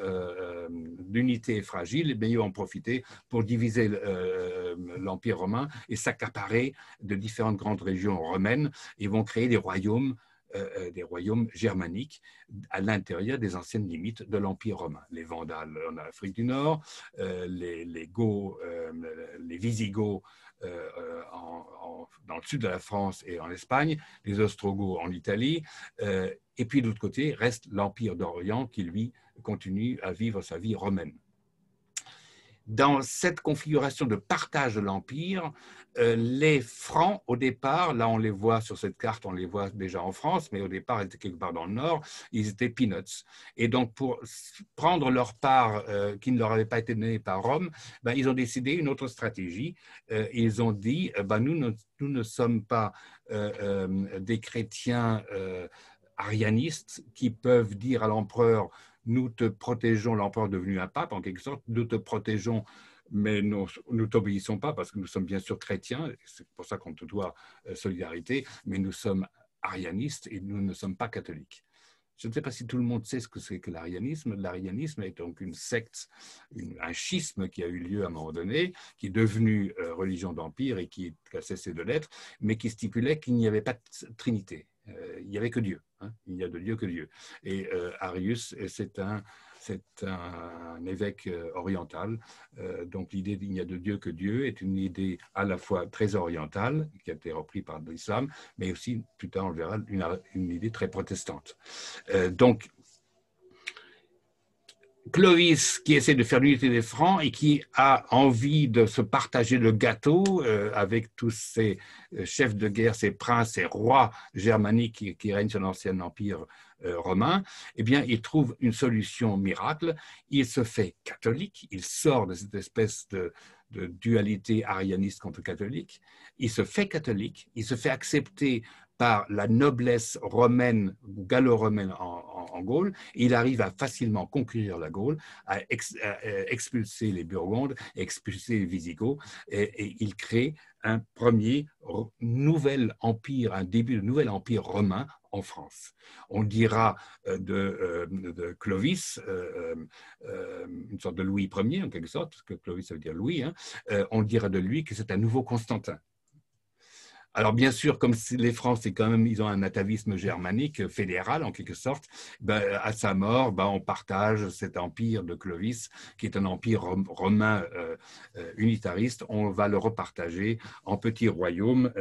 d'unité est fragile, ils vont en profiter pour diviser l'Empire romain et s'accaparer de différentes grandes régions romaines. Ils vont créer des royaumes germaniques à l'intérieur des anciennes limites de l'Empire romain. Les Vandales en Afrique du Nord, les Goths, les Visigoths dans le sud de la France et en Espagne, les Ostrogoths en Italie, et puis de l'autre côté reste l'Empire d'Orient qui, lui, continue à vivre sa vie romaine. Dans cette configuration de partage de l'Empire, les Francs, au départ, là on les voit sur cette carte, on les voit déjà en France, mais au départ, ils étaient quelque part dans le Nord, ils étaient peanuts. Et donc, pour prendre leur part qui ne leur avait pas été donnée par Rome, ben, ils ont décidé une autre stratégie. Ils ont dit, nous ne sommes pas des chrétiens arianistes qui peuvent dire à l'empereur nous te protégeons, l'empereur devenu un pape en quelque sorte, nous te protégeons, mais nous ne t'obéissons pas parce que nous sommes bien sûr chrétiens, c'est pour ça qu'on te doit solidarité, mais nous sommes arianistes et nous ne sommes pas catholiques. Je ne sais pas si tout le monde sait ce que c'est que l'arianisme. L'arianisme est donc une secte, un schisme qui a eu lieu à un moment donné, qui est devenu religion d'empire et qui a cessé de l'être, mais qui stipulait qu'il n'y avait pas de trinité. Il n'y avait que Dieu. Hein, il n'y a de Dieu que Dieu. Et Arius, c'est un évêque oriental. Donc l'idée qu'il n'y a de Dieu que Dieu est une idée à la fois très orientale, qui a été reprise par l'islam, mais aussi, plus tard on le verra, une idée très protestante. Donc, Clovis qui essaie de faire l'unité des Francs et qui a envie de se partager le gâteau avec tous ces chefs de guerre, ces princes, ces rois germaniques qui règnent sur l'ancien empire romain, eh bien, il trouve une solution miracle. Il se fait catholique, il sort de cette espèce de dualité arianiste contre catholique, il se fait catholique, il se fait accepter par la noblesse romaine ou gallo-romaine en Gaule. Il arrive à facilement conquérir la Gaule, à expulser les Burgondes, expulser les Visigoths, et il crée un premier nouvel empire, un début de nouvel empire romain en France. On dira de Clovis, une sorte de Louis Ier en quelque sorte, parce que Clovis ça veut dire Louis, hein, on dira de lui que c'est un nouveau Constantin. Alors bien sûr, comme les Francs, c'est quand même, ils ont un atavisme germanique fédéral en quelque sorte. Ben, à sa mort, ben, on partage cet empire de Clovis, qui est un empire romain unitariste. On va le repartager en petits royaumes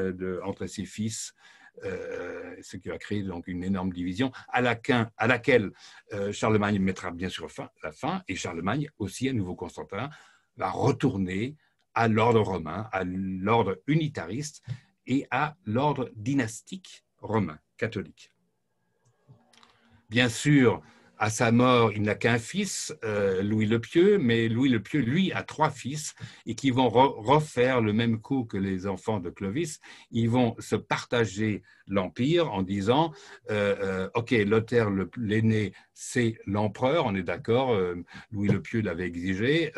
entre ses fils. Ce qui va créer donc une énorme division à laquelle Charlemagne mettra bien sûr la fin, et Charlemagne aussi, à nouveau Constantin, va retourner à l'ordre romain, à l'ordre unitariste et à l'ordre dynastique romain, catholique. Bien sûr, à sa mort, il n'a qu'un fils, Louis le Pieux, mais Louis le Pieux, lui, a 3 fils et qui vont refaire le même coup que les enfants de Clovis. Ils vont se partager l'Empire en disant OK, Lothaire l'aîné, c'est l'empereur, on est d'accord, Louis le Pieux l'avait exigé,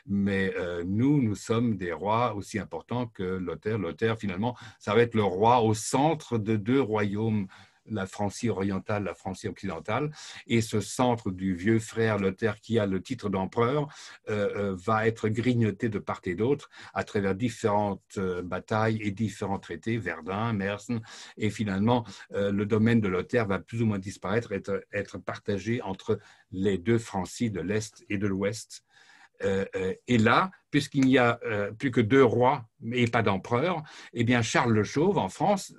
mais nous sommes des rois aussi importants que Lothaire. Lothaire, finalement, ça va être le roi au centre de 2 royaumes, la Francie orientale, la Francie occidentale, et ce centre du vieux frère Lothaire qui a le titre d'empereur va être grignoté de part et d'autre à travers différentes batailles et différents traités, Verdun, Mersen, et finalement le domaine de Lothaire va plus ou moins disparaître, être partagé entre les 2 Francies de l'Est et de l'Ouest. Et là, puisqu'il n'y a plus que 2 rois et pas d'empereur, eh bien Charles le Chauve, en France,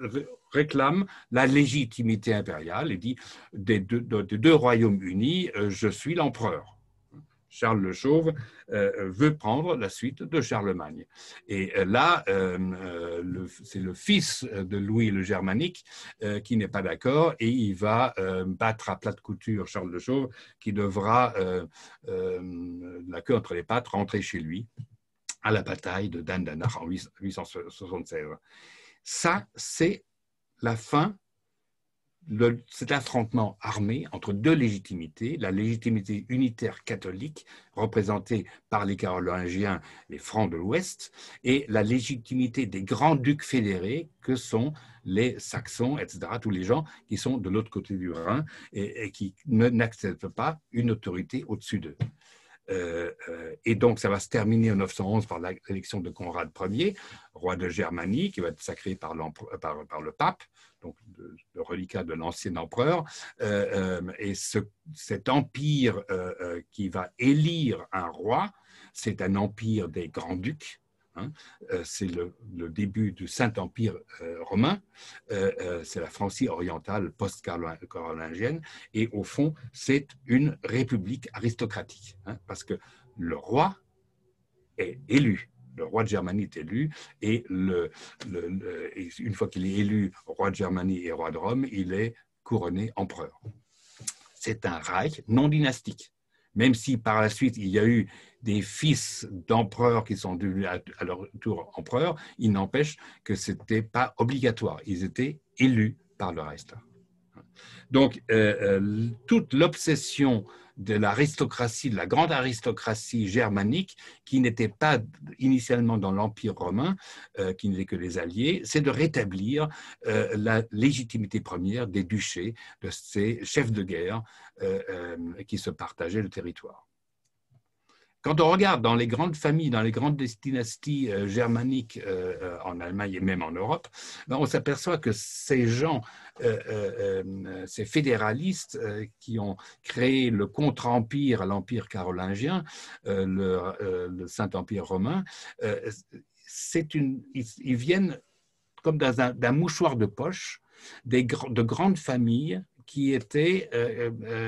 réclame la légitimité impériale et dit des 2 royaumes unis, je suis l'empereur. Charles le Chauve veut prendre la suite de Charlemagne. Et là, c'est le fils de Louis le Germanique qui n'est pas d'accord et il va battre à plate couture Charles le Chauve qui devra, la queue entre les pattes, rentrer chez lui à la bataille de Dandenach en 876. Ça, c'est la fin de cet affrontement armé entre 2 légitimités, la légitimité unitaire catholique représentée par les Carolingiens, les Francs de l'Ouest, et la légitimité des grands-ducs fédérés que sont les Saxons, etc., tous les gens qui sont de l'autre côté du Rhin et qui n'acceptent pas une autorité au-dessus d'eux. Et donc, ça va se terminer en 911 par l'élection de Conrad Ier, roi de Germanie, qui va être sacré par le pape, donc le reliquat de l'ancien empereur. Et cet empire qui va élire un roi, c'est un empire des grands-ducs. Hein, c'est le début du Saint-Empire romain, c'est la Francie orientale post-carolingienne, et au fond, c'est une république aristocratique, hein, parce que le roi est élu. Le roi de Germanie est élu, et une fois qu'il est élu roi de Germanie et roi de Rome, il est couronné empereur. C'est un Reich non dynastique. Même si par la suite, il y a eu des fils d'empereurs qui sont devenus à leur tour empereurs, il n'empêche que ce n'était pas obligatoire. Ils étaient élus par le reste. Donc, toute l'obsession de l'aristocratie, de la grande aristocratie germanique, qui n'était pas initialement dans l'Empire romain, qui n'était que les alliés, c'est de rétablir la légitimité première des duchés, de ces chefs de guerre qui se partageaient le territoire. Quand on regarde dans les grandes familles, dans les grandes dynasties germaniques en Allemagne et même en Europe, ben on s'aperçoit que ces gens, ces fédéralistes qui ont créé le contre-empire à l'empire carolingien, le Saint-Empire romain, ils viennent comme d'un mouchoir de poche de grandes familles qui étaient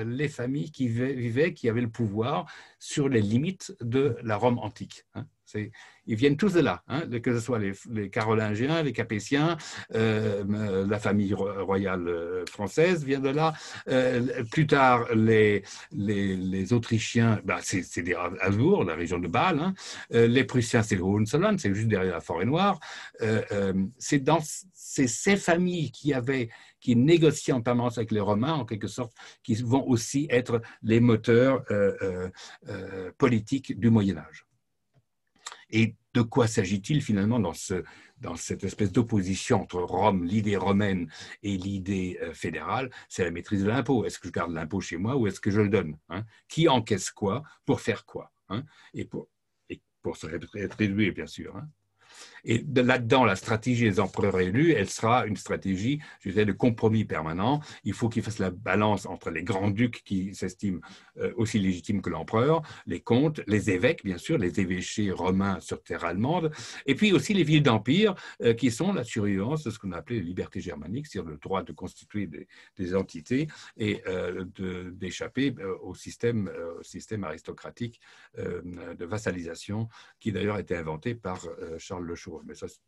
les familles qui vivaient, qui avaient le pouvoir sur les limites de la Rome antique. Hein. Ils viennent tous de là, hein, que ce soit les Carolingiens, les Capétiens, la famille royale française vient de là. Plus tard, les Autrichiens, ben, c'est des Habsbourg, la région de Bâle. Hein. Les Prussiens, c'est le Hohenzollern, c'est juste derrière la Forêt-Noire. C'est dans ces familles qui négocient en permanence avec les Romains, en quelque sorte, qui vont aussi être les moteurs politiques du Moyen-Âge. Et de quoi s'agit-il finalement dans cette espèce d'opposition entre Rome, l'idée romaine et l'idée fédérale? C'est la maîtrise de l'impôt. Est-ce que je garde l'impôt chez moi ou est-ce que je le donne, hein? Qui encaisse quoi pour faire quoi, hein? Et pour se rétribuer, bien sûr, hein? Et là-dedans, la stratégie des empereurs élus, elle sera une stratégie, je dirais, de compromis permanent. Il faut qu'ils fassent la balance entre les grands-ducs qui s'estiment aussi légitimes que l'empereur, les comtes, les évêques, bien sûr, les évêchés romains sur terre allemande, et puis aussi les villes d'empire qui sont la survivance de ce qu'on a appelé les libertés germaniques, c'est-à-dire le droit de constituer des entités et d'échapper au système aristocratique de vassalisation qui d'ailleurs a été inventé par Charles Le Chauve. Mais ça, c'est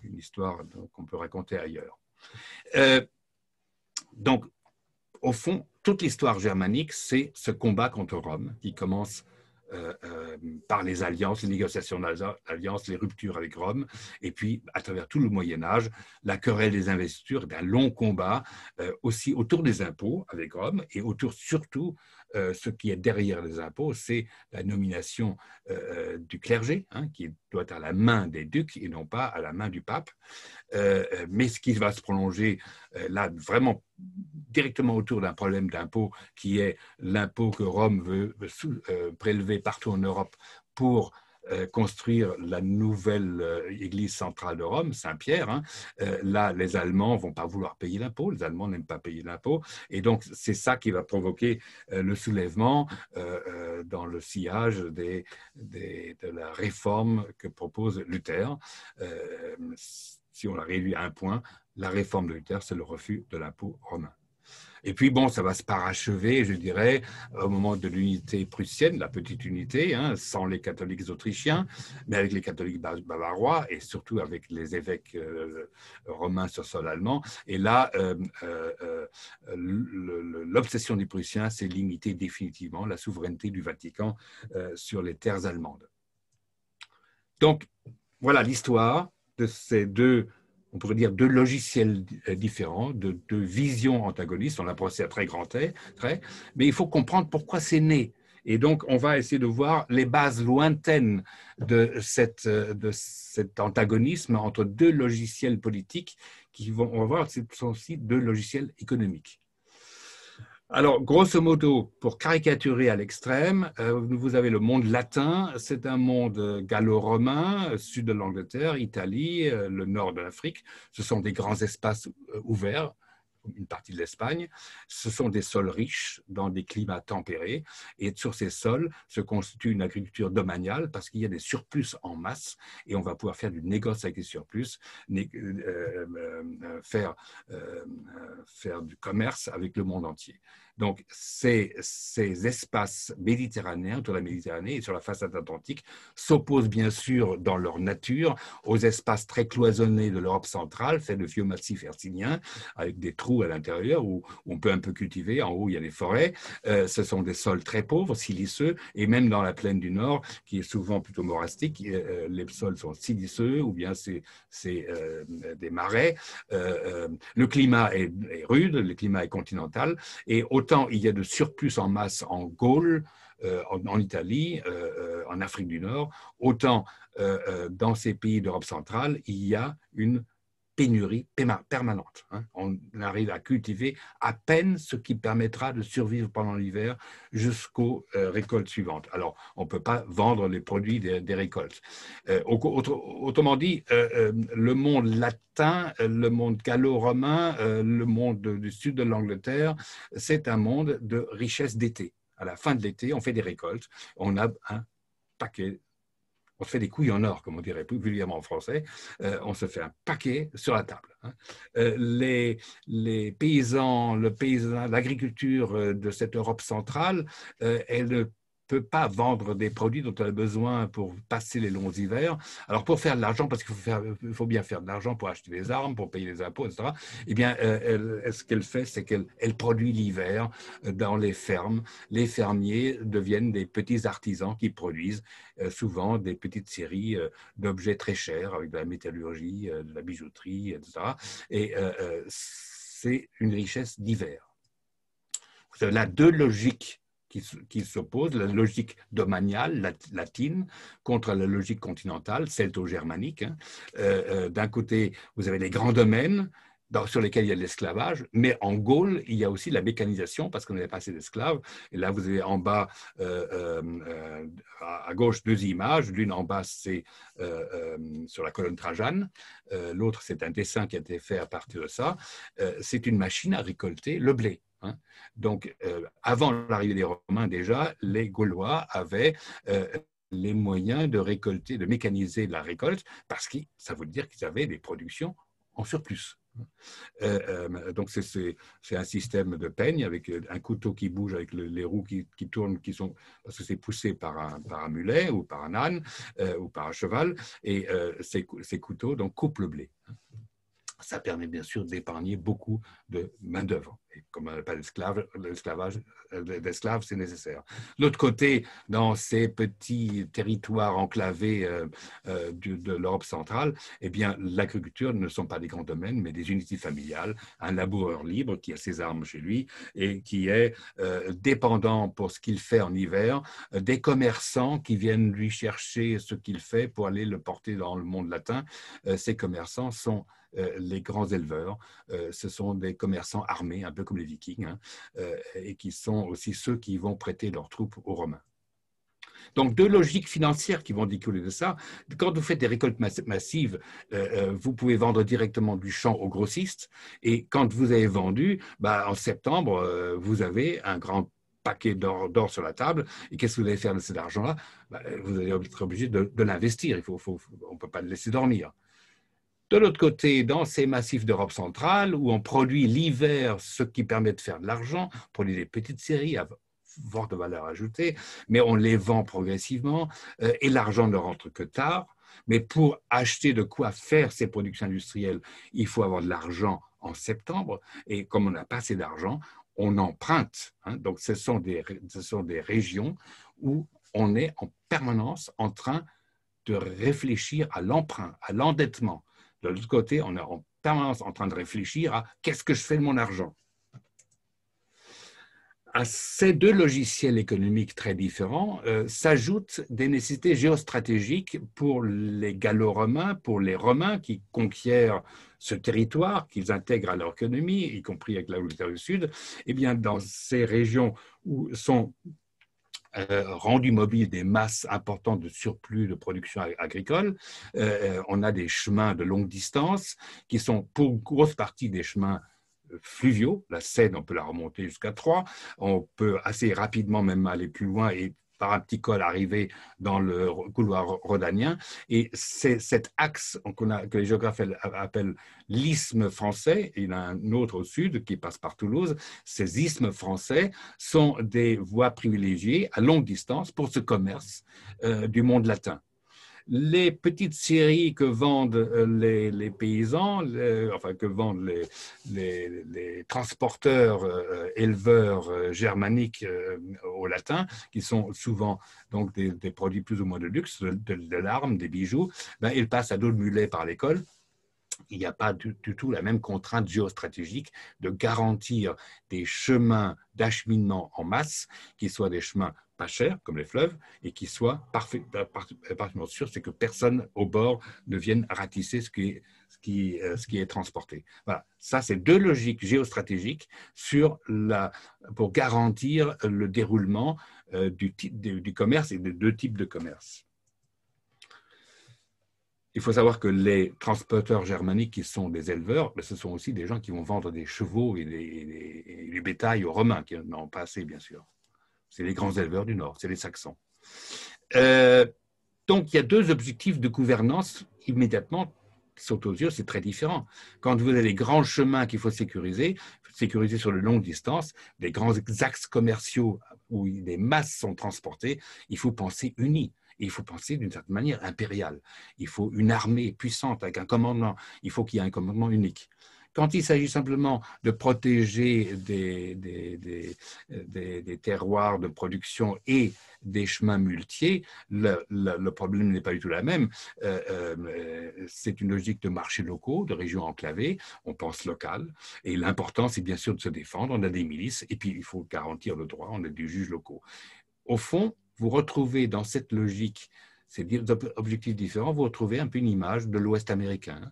une histoire qu'on peut raconter ailleurs. Donc, au fond, toute l'histoire germanique, c'est ce combat contre Rome qui commence par les alliances, les négociations d'alliances, les ruptures avec Rome, et puis à travers tout le Moyen-Âge, la querelle des investitures, un long combat aussi autour des impôts avec Rome, et autour surtout, ce qui est derrière les impôts, c'est la nomination du clergé, hein, qui doit être à la main des ducs et non pas à la main du pape. Mais ce qui va se prolonger là vraiment directement autour d'un problème d'impôt qui est l'impôt que Rome veut prélever partout en Europe pour construire la nouvelle église centrale de Rome, Saint-Pierre. Hein. Là, les Allemands ne vont pas vouloir payer l'impôt, les Allemands n'aiment pas payer l'impôt, et donc c'est ça qui va provoquer le soulèvement dans le sillage de la réforme que propose Luther. Si on la réduit à un point, la réforme de Luther, c'est le refus de l'impôt romain. Et puis, bon, ça va se parachever, je dirais, au moment de l'unité prussienne, la petite unité, hein, sans les catholiques autrichiens, mais avec les catholiques bavarois et surtout avec les évêques romains sur sol allemand. Et là, l'obsession des Prussiens, c'est limiter définitivement la souveraineté du Vatican sur les terres allemandes. Donc, voilà l'histoire de ces deux, on pourrait dire, deux logiciels différents, deux visions antagonistes. On a pensé à très grand trait, mais il faut comprendre pourquoi c'est né. Et donc, on va essayer de voir les bases lointaines de cet antagonisme entre deux logiciels politiques qui vont, on va voir, ce sont aussi deux logiciels économiques. Alors, grosso modo, pour caricaturer à l'extrême, vous avez le monde latin, c'est un monde gallo-romain, sud de l'Angleterre, Italie, le nord de l'Afrique. Ce sont des grands espaces ouverts, une partie de l'Espagne. Ce sont des sols riches dans des climats tempérés et sur ces sols se constitue une agriculture domaniale parce qu'il y a des surplus en masse et on va pouvoir faire du négoce avec les surplus, faire du commerce avec le monde entier. Donc, ces espaces méditerranéens, autour de la Méditerranée et sur la façade atlantique, s'opposent bien sûr dans leur nature aux espaces très cloisonnés de l'Europe centrale, faits de vieux massifs hercyniens, avec des trous à l'intérieur où on peut un peu cultiver. En haut, il y a des forêts. Ce sont des sols très pauvres, siliceux, et même dans la plaine du Nord, qui est souvent plutôt morastique, les sols sont siliceux ou bien c'est des marais. Le climat est rude, le climat est continental, et autant il y a de surplus en masse en Gaule, en Italie, en Afrique du Nord, autant dans ces pays d'Europe centrale, il y a une pénurie permanente. Hein. On arrive à cultiver à peine ce qui permettra de survivre pendant l'hiver jusqu'aux récoltes suivantes. Alors, on ne peut pas vendre les produits des récoltes. Autrement dit, le monde latin, le monde gallo-romain, le monde du sud de l'Angleterre, c'est un monde de richesse d'été. À la fin de l'été, on fait des récoltes. On a un paquet on se fait des couilles en or, comme on dirait plus vulgairement en français, on se fait un paquet sur la table. Hein. Les paysans, l'agriculture de cette Europe centrale, elle ne peut pas vendre des produits dont elle a besoin pour passer les longs hivers. Alors pour faire de l'argent, parce qu'il faut bien faire de l'argent pour acheter des armes, pour payer les impôts, etc., eh bien, ce qu'elle fait, c'est qu'elle produit l'hiver dans les fermes. Les fermiers deviennent des petits artisans qui produisent souvent des petites séries d'objets très chers, avec de la métallurgie, de la bijouterie, etc. Et c'est une richesse d'hiver. Vous avez là deux logiques qui s'opposent, la logique domaniale, latine, contre la logique continentale, celto-germanique. Hein. D'un côté, vous avez les grands domaines sur lesquels il y a de l'esclavage, mais en Gaule, il y a aussi la mécanisation parce qu'on n'avait pas assez d'esclaves. Et là, vous avez en bas, à gauche, deux images. L'une en bas, c'est sur la colonne Trajane. L'autre, c'est un dessin qui a été fait à partir de ça. C'est une machine à récolter le blé. Hein. Donc, avant l'arrivée des Romains, déjà, les Gaulois avaient les moyens de récolter, de mécaniser la récolte, parce que ça veut dire qu'ils avaient des productions en surplus. Donc, c'est un système de peigne avec un couteau qui bouge, avec les roues qui tournent, parce que c'est poussé par un mulet ou par un âne ou par un cheval, et ces couteaux donc, coupent le blé. Ça permet bien sûr d'épargner beaucoup de main-d'œuvre. Et comme on n'a pas d'esclaves, c'est nécessaire. L'autre côté, dans ces petits territoires enclavés de l'Europe centrale, eh bien, l'agriculture ne sont pas des grands domaines, mais des unités familiales, un laboureur libre qui a ses armes chez lui et qui est dépendant pour ce qu'il fait en hiver, des commerçants qui viennent lui chercher ce qu'il fait pour aller le porter dans le monde latin. Ces commerçants sont les grands éleveurs, ce sont des commerçants armés, un peu comme les Vikings, hein, et qui sont aussi ceux qui vont prêter leurs troupes aux Romains. Donc, deux logiques financières qui vont découler de ça. Quand vous faites des récoltes massives, vous pouvez vendre directement du champ aux grossistes, et quand vous avez vendu, en septembre, vous avez un grand paquet d'or sur la table, et qu'est-ce que vous allez faire de cet argent-là? Vous allez être obligé de l'investir, on ne peut pas le laisser dormir. De l'autre côté, dans ces massifs d'Europe centrale, où on produit l'hiver ce qui permet de faire de l'argent, on produit des petites séries à forte valeur ajoutée, mais on les vend progressivement et l'argent ne rentre que tard. Mais pour acheter de quoi faire ces productions industrielles, il faut avoir de l'argent en septembre. Et comme on n'a pas assez d'argent, on emprunte. Hein. Donc, ce sont des régions où on est en permanence en train de réfléchir à l'emprunt, à l'endettement. De l'autre côté, on est en permanence en train de réfléchir à qu'est-ce que je fais de mon argent. À ces deux logiciels économiques très différents s'ajoutent des nécessités géostratégiques pour les Gallo-Romains, pour les Romains qui conquièrent ce territoire, qu'ils intègrent à leur économie, y compris avec l'Angleterre du Sud. Eh bien, dans ces régions où sont rendu mobile des masses importantes de surplus de production agricole. On a des chemins de longue distance qui sont pour une grosse partie des chemins fluviaux. La Seine, on peut la remonter jusqu'à Troyes. On peut assez rapidement même aller plus loin et par un petit col arriver dans le couloir rhodanien. Et c'est cet axe que les géographes appellent l'isthme français, il y en a un autre au sud qui passe par Toulouse. Ces isthmes français sont des voies privilégiées à longue distance pour ce commerce du monde latin. Les petites séries que vendent les paysans, que vendent les transporteurs, éleveurs germaniques au latin, qui sont souvent donc des produits plus ou moins de luxe, de l'arme, des bijoux, ils passent à dos de mulet par l'école. Il n'y a pas du tout la même contrainte géostratégique de garantir des chemins d'acheminement en masse qui soient des chemins pas chers, comme les fleuves, et qui soient parfaitement sûrs, c'est que personne au bord ne vienne ratisser ce qui est transporté. Voilà. Ça, c'est deux logiques géostratégiques pour garantir le déroulement du commerce et de deux types de commerce. Il faut savoir que les transporteurs germaniques qui sont des éleveurs, ce sont aussi des gens qui vont vendre des chevaux et des bétails aux Romains, qui n'en ont pas assez, bien sûr. C'est les grands éleveurs du Nord, c'est les Saxons. Donc, il y a deux objectifs de gouvernance immédiatement qui sautent aux yeux, c'est très différent. Quand vous avez les grands chemins qu'il faut sécuriser sur de longues distances, des grands axes commerciaux où des masses sont transportées, il faut penser uni. Il faut penser d'une certaine manière impériale. Il faut une armée puissante avec un commandement. Il faut qu'il y ait un commandement unique. Quand il s'agit simplement de protéger des terroirs de production et des chemins muletiers, le problème n'est pas du tout la même. C'est une logique de marchés locaux, de régions enclavées. On pense local. Et l'important, c'est bien sûr de se défendre. On a des milices et puis il faut garantir le droit. On a des juges locaux. Au fond, vous retrouvez dans cette logique, ces objectifs différents, vous retrouvez un peu une image de l'Ouest américain.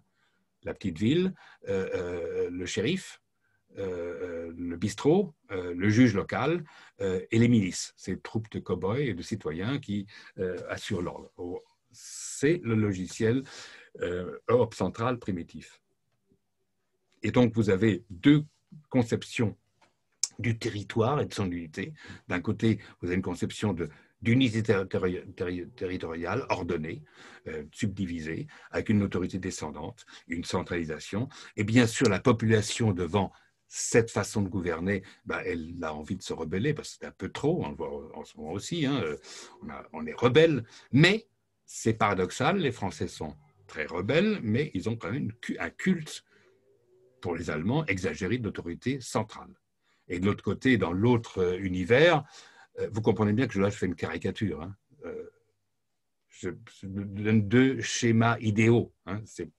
La petite ville, le shérif, le bistrot, le juge local et les milices, ces troupes de cow-boys et de citoyens qui assurent l'ordre. C'est le logiciel Europe centrale primitif. Et donc, vous avez deux conceptions du territoire et de son unité. D'un côté, vous avez une conception d'unité territoriale ordonnée, subdivisée, avec une autorité descendante, une centralisation. Et bien sûr, la population devant cette façon de gouverner, elle a envie de se rebeller parce que c'est un peu trop, on le voit en ce moment aussi, hein, on est rebelle, mais c'est paradoxal, les Français sont très rebelles, mais ils ont quand même un culte, pour les Allemands, exagéré d'autorité centrale. Et de l'autre côté, dans l'autre univers, vous comprenez bien que là, je fais une caricature. Hein. Je donne deux schémas idéaux. Hein. C'est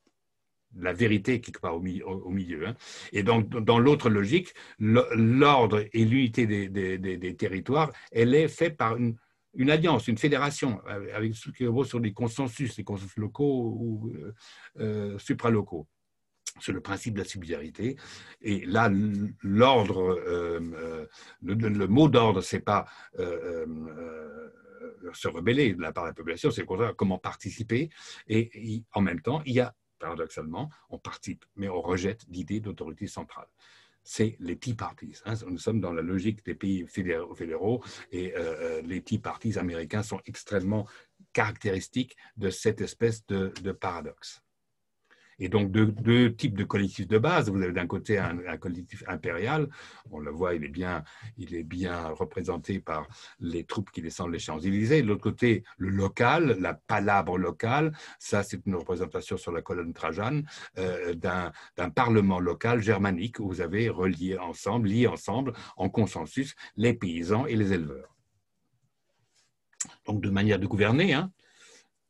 la vérité quelque part au milieu. Hein. Et donc, dans l'autre logique, l'ordre et l'unité des territoires, elle est faite par une alliance, une fédération, avec ce qui repose sur des consensus locaux ou supralocaux. C'est le principe de la subsidiarité. Et là, l'ordre, le mot d'ordre, c'est pas se rebeller de la part de la population, c'est comment participer. Et en même temps, il y a, paradoxalement, on participe, mais on rejette l'idée d'autorité centrale. C'est les Tea Parties. Hein. Nous sommes dans la logique des pays fédéraux et les Tea Parties américains sont extrêmement caractéristiques de cette espèce de paradoxe. Et donc, deux types de collectifs de base. Vous avez d'un côté un collectif impérial. On le voit, il est bien représenté par les troupes qui descendent les Champs-Élysées. De l'autre côté, le local, la palabre locale. Ça, c'est une représentation sur la colonne Trajane d'un parlement local germanique où vous avez lié ensemble, en consensus, les paysans et les éleveurs. Donc, de manière de gouverner, hein,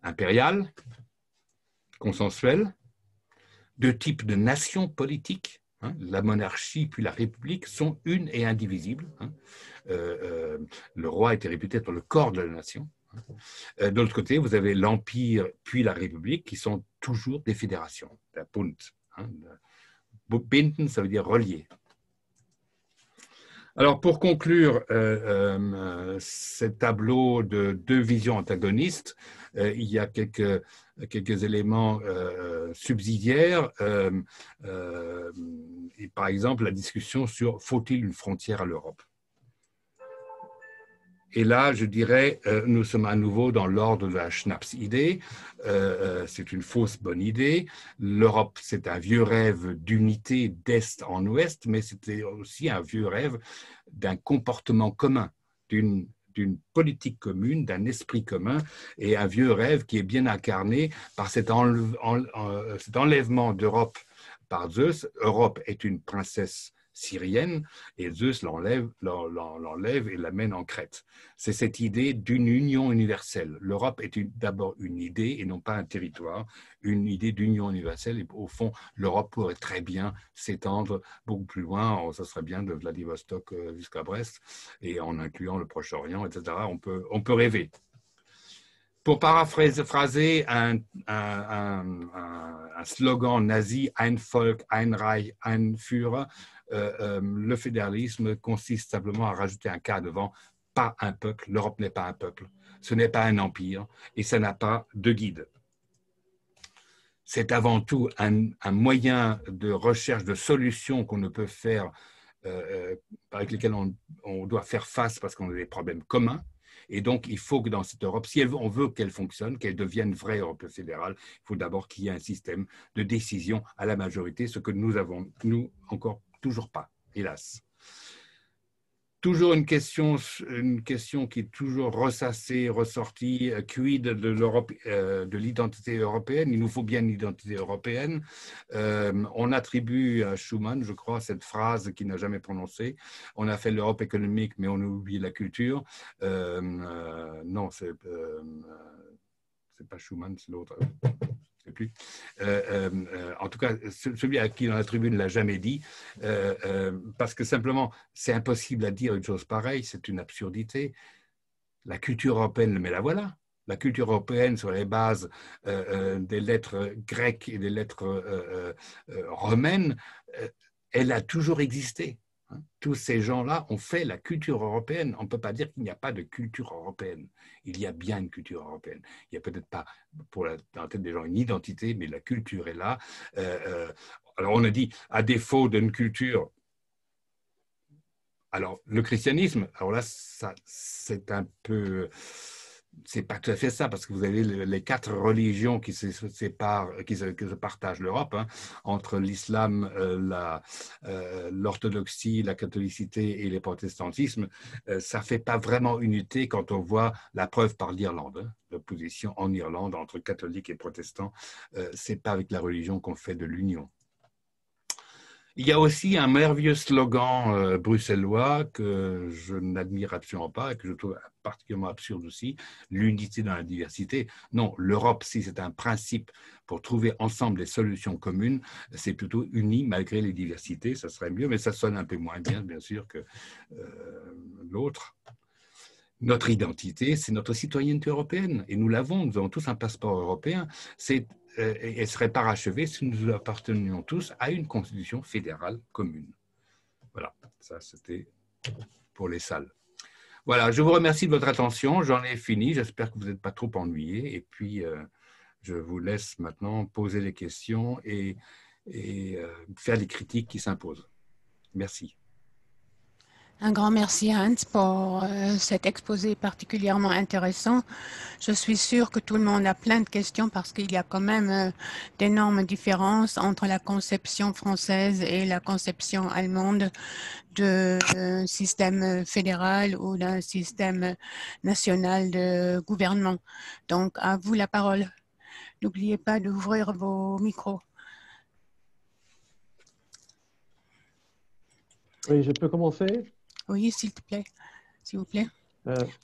impériale, consensuelle. Deux types de nations politiques, hein, la monarchie puis la république, sont une et indivisibles. Hein. Le roi était réputé être le corps de la nation. Hein. De l'autre côté, vous avez l'empire puis la république qui sont toujours des fédérations, der Bund. Hein. Binden, ça veut dire relier. Alors, pour conclure ce tableau de deux visions antagonistes, il y a quelques éléments subsidiaires. Et par exemple, la discussion sur faut-il une frontière à l'Europe? Et là, je dirais, nous sommes à nouveau dans l'ordre de la Schnapps-idée. C'est une fausse bonne idée. L'Europe, c'est un vieux rêve d'unité d'Est en Ouest, mais c'était aussi un vieux rêve d'un comportement commun, d'une politique commune, d'un esprit commun, et un vieux rêve qui est bien incarné par cet enlèvement d'Europe par Zeus. Europe est une princesse syrienne, et Zeus l'enlève et l'amène en Crète. C'est cette idée d'une union universelle. L'Europe est d'abord une idée et non pas un territoire, une idée d'union universelle. Et au fond, l'Europe pourrait très bien s'étendre beaucoup plus loin. Ça serait bien de Vladivostok jusqu'à Brest, et en incluant le Proche-Orient, etc. On peut rêver. Pour paraphraser un slogan nazi, ein Volk, ein Reich, ein Führer, le fédéralisme consiste simplement à rajouter un cas devant, pas un peuple. L'Europe n'est pas un peuple, ce n'est pas un empire et ça n'a pas de guide. C'est avant tout un moyen de recherche de solutions qu'on ne peut faire, avec lesquelles on doit faire face parce qu'on a des problèmes communs. Et donc, il faut que dans cette Europe, si on veut qu'elle fonctionne, qu'elle devienne vraie Europe fédérale, il faut d'abord qu'il y ait un système de décision à la majorité, ce que nous avons, nous, encore toujours pas, hélas. Toujours une question qui est toujours ressassée, ressortie, quid de l'Europe, de l'identité européenne. Il nous faut bien une identité européenne. On attribue à Schuman, je crois, cette phrase qu'il n'a jamais prononcée. On a fait l'Europe économique, mais on a oublié la culture. Non, c'est pas Schuman, c'est l'autre. Plus. En tout cas, celui à qui on attribue ne l'a jamais dit, parce que simplement, c'est impossible à dire une chose pareille, c'est une absurdité. La culture européenne, mais la voilà. La culture européenne sur les bases des lettres grecques et des lettres romaines, elle a toujours existé. Tous ces gens-là ont fait la culture européenne. On ne peut pas dire qu'il n'y a pas de culture européenne. Il y a bien une culture européenne. Il n'y a peut-être pas, dans la tête des gens, une identité, mais la culture est là. Alors on a dit, à défaut d'une culture, alors le christianisme, alors là, c'est un peu... C'est pas tout à fait ça, parce que vous avez les 4 religions qui se séparent, qui se partagent l'Europe, hein, entre l'islam, l'orthodoxie, la catholicité et les protestantismes. Ça fait pas vraiment unité quand on voit la preuve par l'Irlande, hein, l'opposition en Irlande entre catholiques et protestants. C'est pas avec la religion qu'on fait de l'union. Il y a aussi un merveilleux slogan bruxellois que je n'admire absolument pas et que je trouve particulièrement absurde aussi, l'unité dans la diversité. Non, l'Europe, si c'est un principe pour trouver ensemble des solutions communes, c'est plutôt uni malgré les diversités, ça serait mieux, mais ça sonne un peu moins bien sûr, que l'autre. Notre identité, c'est notre citoyenneté européenne et nous avons tous un passeport européen. Elle serait parachevée si nous appartenions tous à une constitution fédérale commune. Voilà, ça c'était pour les salles. Voilà, je vous remercie de votre attention, j'en ai fini, j'espère que vous n'êtes pas trop ennuyés et puis je vous laisse maintenant poser les questions et faire les critiques qui s'imposent. Merci. Un grand merci Hans pour cet exposé particulièrement intéressant. Je suis sûre que tout le monde a plein de questions parce qu'il y a quand même d'énormes différences entre la conception française et la conception allemande d'un système fédéral ou d'un système national de gouvernement. Donc, à vous la parole. N'oubliez pas d'ouvrir vos micros. Oui, je peux commencer? Oui, s'il te plaît. S'il vous plaît.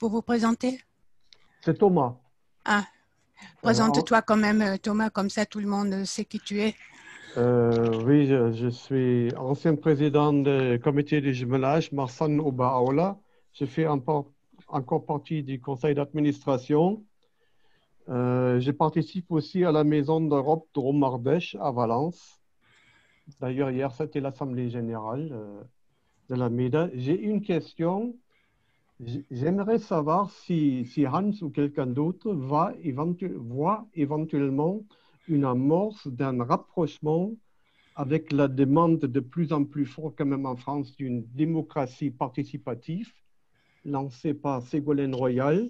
Vous vous présentez? C'est Thomas. Ah, présente-toi quand même, Thomas, comme ça tout le monde sait qui tu es. Oui, je suis ancien président du comité de jumelage Marsan Oba-Aula. Je fais encore partie du conseil d'administration. Je participe aussi à la Maison d'Europe de Romardèche à Valence. D'ailleurs, hier, c'était l'Assemblée générale de la MEDA. J'ai une question. J'aimerais savoir si Hans ou quelqu'un d'autre voit éventuellement une amorce d'un rapprochement avec la demande de plus en plus forte quand même en France d'une démocratie participative lancée par Ségolène Royal.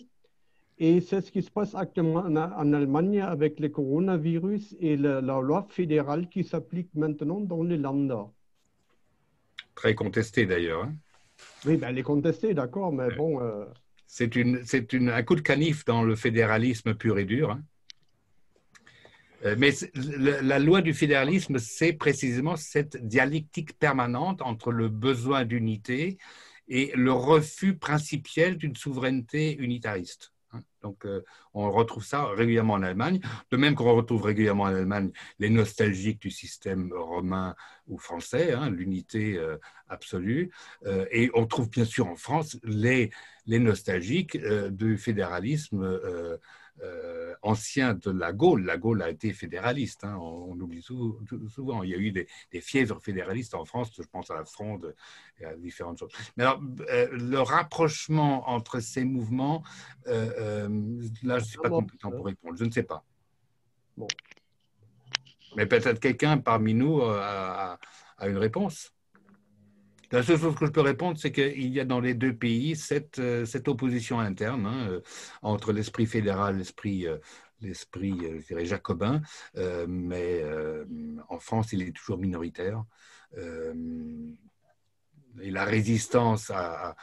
Et c'est ce qui se passe actuellement en Allemagne avec le coronavirus et la loi fédérale qui s'applique maintenant dans les Länder. Très contesté d'ailleurs. Hein. Oui, ben, elle est contestée, d'accord, mais bon... C'est un coup de canif dans le fédéralisme pur et dur. Hein. Mais la loi du fédéralisme, c'est précisément cette dialectique permanente entre le besoin d'unité et le refus principiel d'une souveraineté unitariste. Donc, on retrouve ça régulièrement en Allemagne, de même qu'on retrouve régulièrement en Allemagne les nostalgiques du système romain ou français, hein, l'unité absolue, et on trouve bien sûr en France les nostalgiques du fédéralisme ancien de la Gaule. La Gaule a été fédéraliste, hein, on oublie souvent. Il y a eu des fièvres fédéralistes en France, je pense à la Fronde et à différentes choses. Mais alors, le rapprochement entre ces mouvements, là, je ne suis pas compétent pour répondre, je ne sais pas. Bon. Mais peut-être quelqu'un parmi nous a une réponse. La seule chose que je peux répondre, c'est qu'il y a dans les deux pays cette opposition interne entre l'esprit fédéral et l'esprit, je dirais, jacobin, mais en France, il est toujours minoritaire. Et la résistance à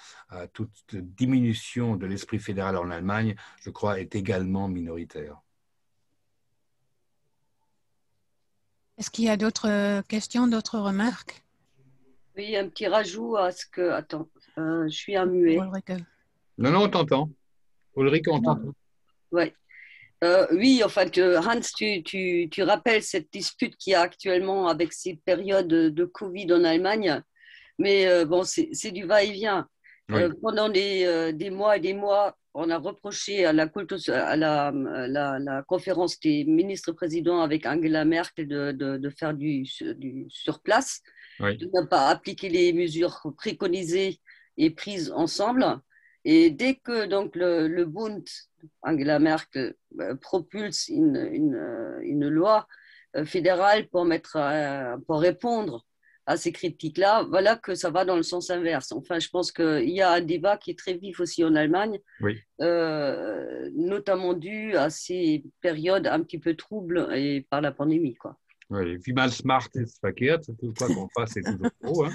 toute diminution de l'esprit fédéral en Allemagne, je crois, est également minoritaire. Est-ce qu'il y a d'autres questions, d'autres remarques? Oui, un petit rajout à ce que... Attends, je suis un muet. Non, on t'entend. Ulrike, on t'entend. Ouais. Oui, enfin, Hans, tu rappelles cette dispute qu'il y a actuellement avec ces périodes de Covid en Allemagne, mais bon, c'est du va-et-vient. Oui. Pendant des mois et des mois, on a reproché à la conférence des ministres-présidents avec Angela Merkel de faire du sur place, Oui. de ne pas appliquer les mesures préconisées et prises ensemble. Et dès que donc le Bund, Angela Merkel, propulse une loi fédérale pour répondre à ces critiques-là, voilà que ça va dans le sens inverse. Enfin, je pense qu'il y a un débat qui est très vif aussi en Allemagne, oui. Notamment dû à ces périodes un petit peu troubles et par la pandémie, quoi. Oui, wie man es macht, ist verkehrt. Quoi qu'on fasse, c'est toujours faux.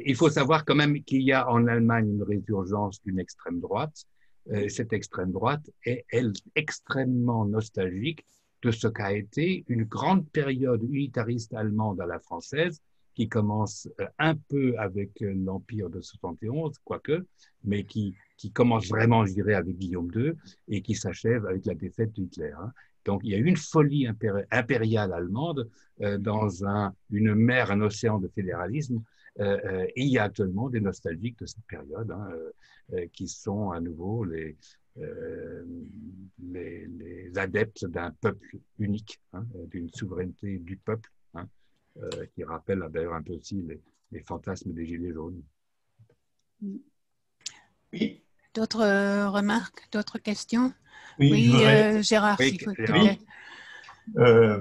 Il faut savoir quand même qu'il y a en Allemagne une résurgence d'une extrême droite. Cette extrême droite est, elle, extrêmement nostalgique de ce qu'a été une grande période unitariste allemande à la française, qui commence un peu avec l'Empire de 71, quoique, mais qui commence vraiment, je dirais, avec Guillaume II et qui s'achève avec la défaite d'Hitler. Donc, il y a eu une folie impériale allemande dans une mer, un océan de fédéralisme. Et il y a actuellement des nostalgiques de cette période qui sont à nouveau les adeptes d'un peuple unique, d'une souveraineté du peuple, qui rappelle d'ailleurs un peu aussi les fantasmes des Gilets jaunes. Oui. D'autres remarques, d'autres questions? Oui, oui Gérard, oui, s'il faut te Gérard. plaît.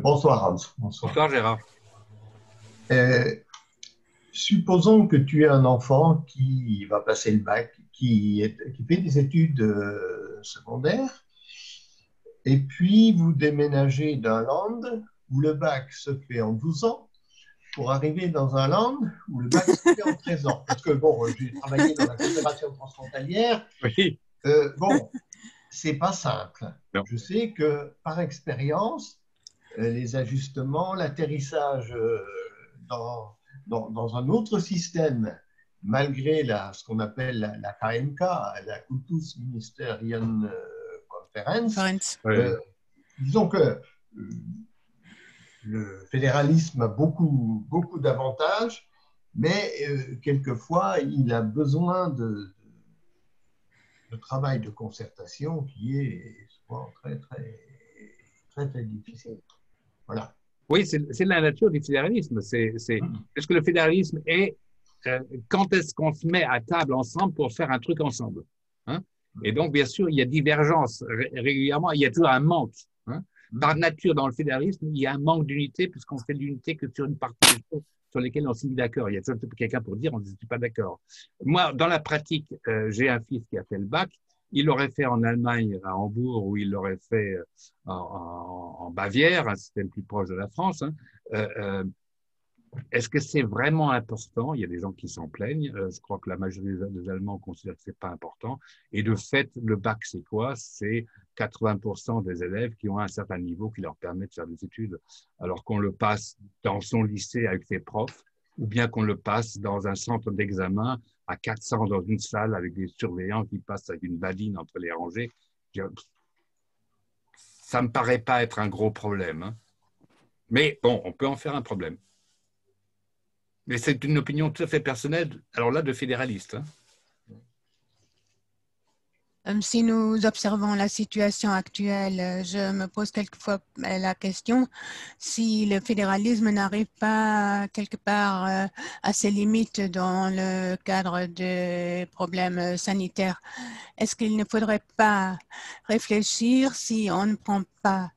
Bonsoir Hans. Bonsoir Gérard. Supposons que tu es un enfant qui va passer le bac, qui fait des études secondaires, et puis vous déménagez d'un land où le bac se fait en 12 ans pour arriver dans un land où le bac se fait en 13 ans. Parce que bon, j'ai travaillé dans la coopération transfrontalière. Oui. Bon, c'est pas simple. Non. Je sais que par expérience, les ajustements, l'atterrissage dans un autre système, malgré ce qu'on appelle la KMK, la Kultusministeriön Konferenz, disons que le fédéralisme a beaucoup d'avantages, mais quelquefois, il a besoin de travail de concertation qui est souvent très difficile. Voilà. Oui, c'est la nature du fédéralisme. Est-ce que le fédéralisme est quand est-ce qu'on se met à table ensemble pour faire un truc ensemble, Et donc, bien sûr, il y a divergence régulièrement, il y a toujours un manque. Par nature, dans le fédéralisme, il y a un manque d'unité puisqu'on fait de l'unité que sur une partie des choses sur lesquelles on s'est mis d'accord. Il y a toujours quelqu'un pour dire on ne suis pas d'accord. Moi, dans la pratique, j'ai un fils qui a fait le bac. Il l'aurait fait en Allemagne, à Hambourg, ou il l'aurait fait en Bavière, un système plus proche de la France. Est-ce que c'est vraiment important? Il y a des gens qui s'en plaignent. Je crois que la majorité des Allemands considèrent que ce n'est pas important. Et de fait, le bac, c'est quoi? C'est 80% des élèves qui ont un certain niveau qui leur permet de faire des études, alors qu'on le passe dans son lycée avec ses profs, ou bien qu'on le passe dans un centre d'examen à 400 dans une salle avec des surveillants qui passent avec une badine entre les rangées. Ça ne me paraît pas être un gros problème. Mais bon, on peut en faire un problème. Mais c'est une opinion tout à fait personnelle, alors là, de fédéraliste. Si nous observons la situation actuelle, je me pose quelquefois la question si le fédéralisme n'arrive pas quelque part à ses limites dans le cadre des problèmes sanitaires. Est-ce qu'il ne faudrait pas réfléchir si on ne prend pas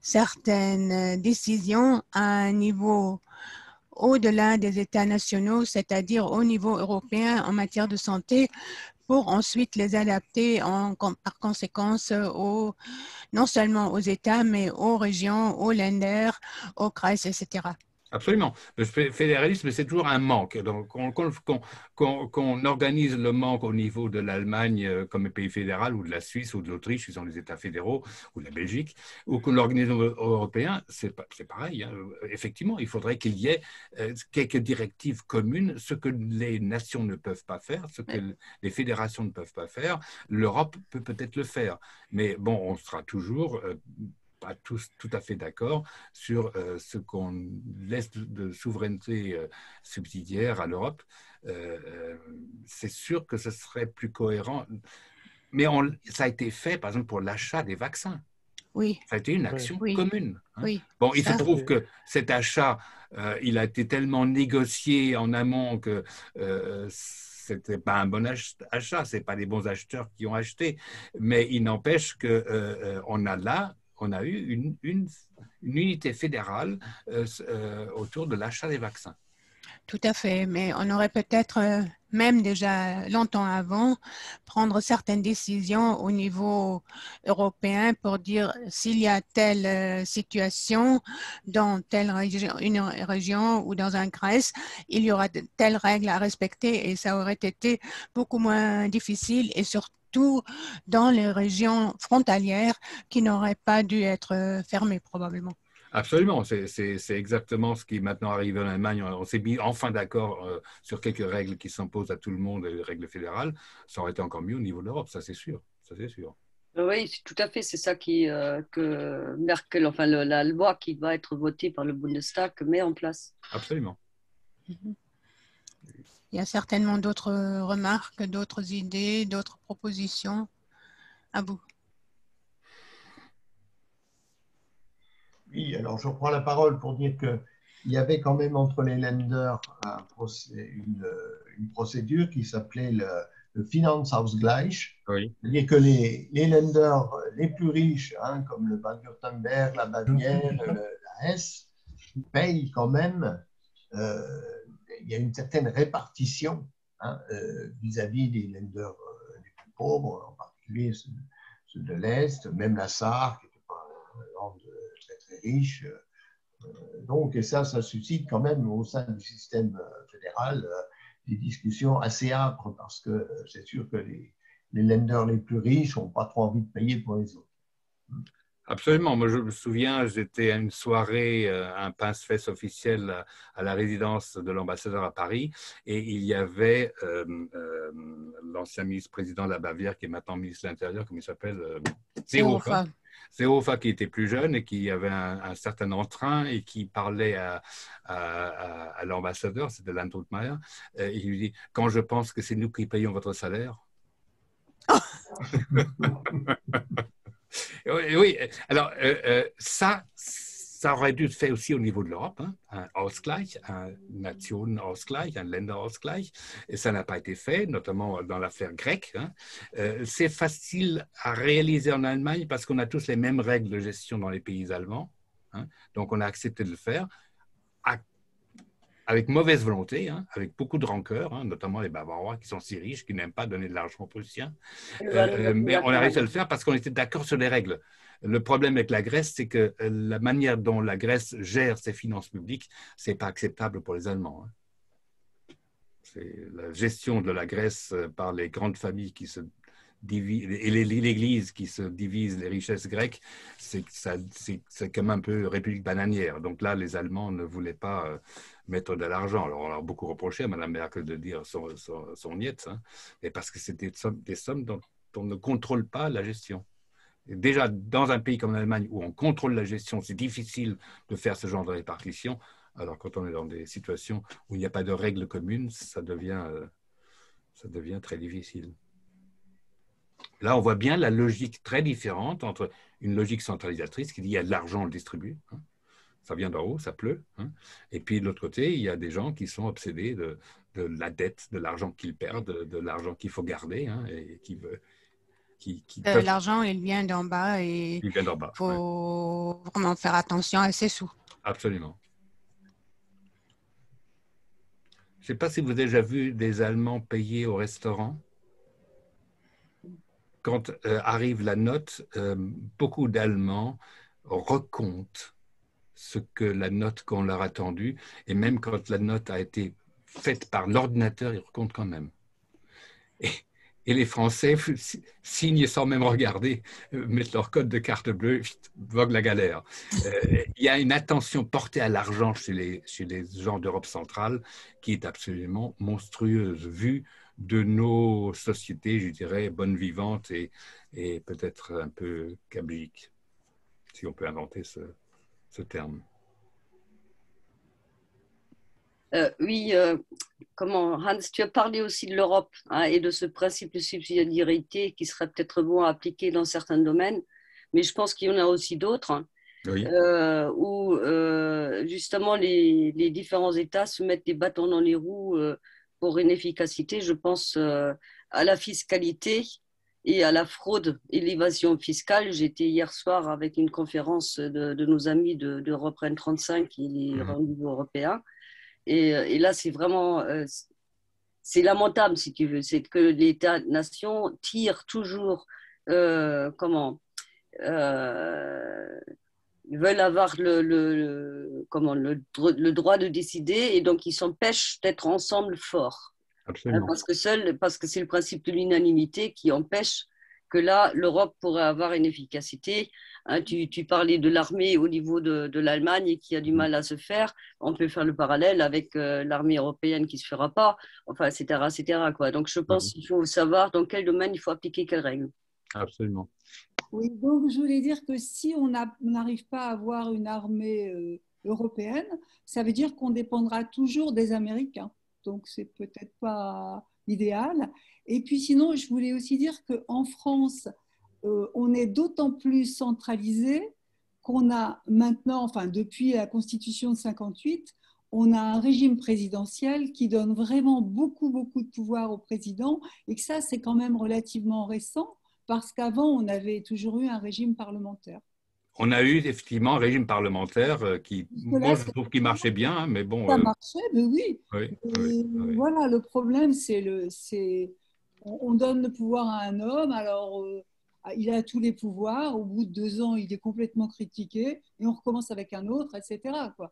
certaines décisions à un niveau au-delà des États nationaux, c'est-à-dire au niveau européen en matière de santé, pour ensuite les adapter par conséquence non seulement aux États, mais aux régions, aux Länder, aux Kreis, etc. Absolument. Le fédéralisme, c'est toujours un manque. Donc, qu'on organise le manque au niveau de l'Allemagne comme un pays fédéral, ou de la Suisse, ou de l'Autriche, qui sont les États fédéraux, ou de la Belgique, ou qu'on l'organise au européen, c'est pareil. Hein. Effectivement, il faudrait qu'il y ait quelques directives communes, ce que les nations ne peuvent pas faire, ce que les fédérations ne peuvent pas faire. L'Europe peut peut-être le faire. Mais bon, on sera toujours... pas tous tout à fait d'accord sur ce qu'on laisse de souveraineté subsidiaire à l'Europe. C'est sûr que ce serait plus cohérent. Mais ça a été fait, par exemple, pour l'achat des vaccins. Oui. Ça a été une action commune. Hein. Oui. Bon, il se trouve que cet achat, il a été tellement négocié en amont que c'était pas un bon achat, c'est pas les bons acheteurs qui ont acheté. Mais il n'empêche que on a eu une unité fédérale autour de l'achat des vaccins. Tout à fait, mais on aurait peut-être, même déjà longtemps avant, prendre certaines décisions au niveau européen pour dire s'il y a telle situation dans une région ou dans un Kreis, il y aura telles règles à respecter et ça aurait été beaucoup moins difficile et surtout dans les régions frontalières qui n'auraient pas dû être fermées probablement. Absolument, c'est exactement ce qui maintenant arrive en Allemagne. On s'est mis enfin d'accord sur quelques règles qui s'imposent à tout le monde, les règles fédérales. Ça aurait été encore mieux au niveau de l'Europe, ça c'est sûr. Ça, c'est sûr. Oui, tout à fait, c'est ça que Merkel, enfin la loi qui va être votée par le Bundestag met en place. Absolument. Il y a certainement d'autres remarques, d'autres idées, d'autres propositions. À vous. Oui, alors je reprends la parole pour dire qu'il y avait quand même entre les Länder une procédure qui s'appelait le Finanzausgleich. Oui. C'est-à-dire que les Länder les plus riches, hein, comme le Bade-Württemberg, la Bavière, la Hesse, payent quand même, il y a une certaine répartition hein, vis-à-vis des Länder les plus pauvres, en particulier ceux de l'Est, même la Sarre, qui n'était pas un land très riche. Donc, et ça suscite quand même au sein du système fédéral des discussions assez âpres parce que c'est sûr que les Länder les plus riches n'ont pas trop envie de payer pour les autres. Absolument. Moi, je me souviens, j'étais à une soirée, un pince-fesse officiel à la résidence de l'ambassadeur à Paris, et il y avait l'ancien ministre-président de la Bavière, qui est maintenant ministre de l'Intérieur, comment il s'appelle Seehofer. Seehofer, qui était plus jeune et qui avait un certain entrain et qui parlait à l'ambassadeur, c'était Landrut Meyer, et il lui dit « Quand je pense que c'est nous qui payons votre salaire ». Oui, alors ça aurait dû être fait aussi au niveau de l'Europe, hein, un Ausgleich, un Nationenausgleich, un Länderausgleich, et ça n'a pas été fait, notamment dans l'affaire grecque. Hein. C'est facile à réaliser en Allemagne parce qu'on a tous les mêmes règles de gestion dans les pays allemands, hein, donc on a accepté de le faire avec mauvaise volonté, hein, avec beaucoup de rancœur, hein, notamment les Bavarois qui sont si riches, qui n'aiment pas donner de l'argent aux Prussiens. Mais on a réussi à le faire parce qu'on était d'accord sur les règles. Le problème avec la Grèce, c'est que la manière dont la Grèce gère ses finances publiques, ce n'est pas acceptable pour les Allemands. Hein. C'est la gestion de la Grèce par les grandes familles qui se divisent, et l'Église qui se divise les richesses grecques, c'est comme un peu république bananière. Donc là, les Allemands ne voulaient pas mettre de l'argent. Alors, on a beaucoup reproché à Mme Merkel de dire son niet, hein, mais parce que c'est des sommes dont on ne contrôle pas la gestion. Et déjà, dans un pays comme l'Allemagne, où on contrôle la gestion, c'est difficile de faire ce genre de répartition. Alors, quand on est dans des situations où il n'y a pas de règles communes, ça devient très difficile. Là, on voit bien la logique très différente entre une logique centralisatrice qui dit il y a de l'argent, on le distribue. Hein. Ça vient d'en haut, ça pleut. Hein. Et puis de l'autre côté, il y a des gens qui sont obsédés de la dette, de l'argent qu'ils perdent, de l'argent qu'il faut garder, hein, et qui veut. L'argent, il vient d'en bas et il faut vraiment faire attention à ses sous. Absolument. Je ne sais pas si vous avez déjà vu des Allemands payer au restaurant. Quand arrive la note, beaucoup d'Allemands recomptent ce que la note qu'on leur a tendue, et même quand la note a été faite par l'ordinateur, ils recomptent quand même. Et les Français signent sans même regarder, mettent leur code de carte bleue, vogue la galère. Il y a une attention portée à l'argent chez les gens d'Europe centrale qui est absolument monstrueuse, vue de nos sociétés, je dirais, bonnes vivantes et peut-être un peu cabliques, si on peut inventer ce terme. Oui, Hans, tu as parlé aussi de l'Europe et de ce principe de subsidiarité qui serait peut-être bon à appliquer dans certains domaines, mais je pense qu'il y en a aussi d'autres Oui. où justement les différents États se mettent des bâtons dans les roues pour une efficacité. Je pense à la fiscalité et à la fraude et l'évasion fiscale. J'étais hier soir avec une conférence de nos amis d'Europe 35 et les rendez-vous européens. Et là, c'est vraiment, c'est lamentable, si tu veux. C'est que l'État-nation tire toujours, veulent avoir le droit de décider et donc ils s'empêchent d'être ensemble forts. Absolument. Parce que c'est le principe de l'unanimité qui empêche que là, l'Europe pourrait avoir une efficacité. Tu parlais de l'armée au niveau de l'Allemagne et qui a du mal à se faire. On peut faire le parallèle avec l'armée européenne qui ne se fera pas, enfin, etc., quoi. Donc, je pense qu'il faut savoir dans quel domaine il faut appliquer quelles règles. Absolument. Oui, donc je voulais dire que si on n'arrive pas à avoir une armée européenne, ça veut dire qu'on dépendra toujours des Américains. Donc, c'est peut-être pas idéal. Et puis sinon, je voulais aussi dire qu'en France, on est d'autant plus centralisé qu'on a maintenant, enfin depuis la Constitution de 58, on a un régime présidentiel qui donne vraiment beaucoup de pouvoir au président et que ça, c'est quand même relativement récent parce qu'avant, on avait toujours eu un régime parlementaire. On a eu effectivement un régime parlementaire qui, moi, je trouve qu'il marchait bien, mais bon. Ça marchait, mais oui. Oui. Voilà, le problème, on donne le pouvoir à un homme, alors il a tous les pouvoirs, au bout de 2 ans, il est complètement critiqué, et on recommence avec un autre, etc., quoi.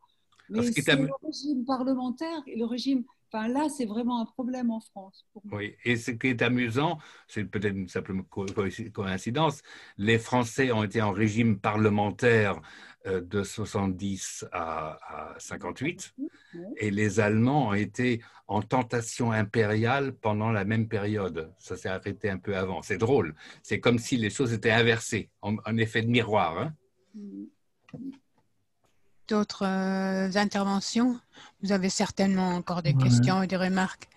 Mais c'est le régime parlementaire, et le régime... Enfin, là, c'est vraiment un problème en France. Oui, et ce qui est amusant, c'est peut-être une simple coïncidence, les Français ont été en régime parlementaire de 70 à 58, et les Allemands ont été en tentation impériale pendant la même période. Ça s'est arrêté un peu avant. C'est drôle. C'est comme si les choses étaient inversées, en effet de miroir. Hein. D'autres interventions? Vous avez certainement encore des questions et des remarques.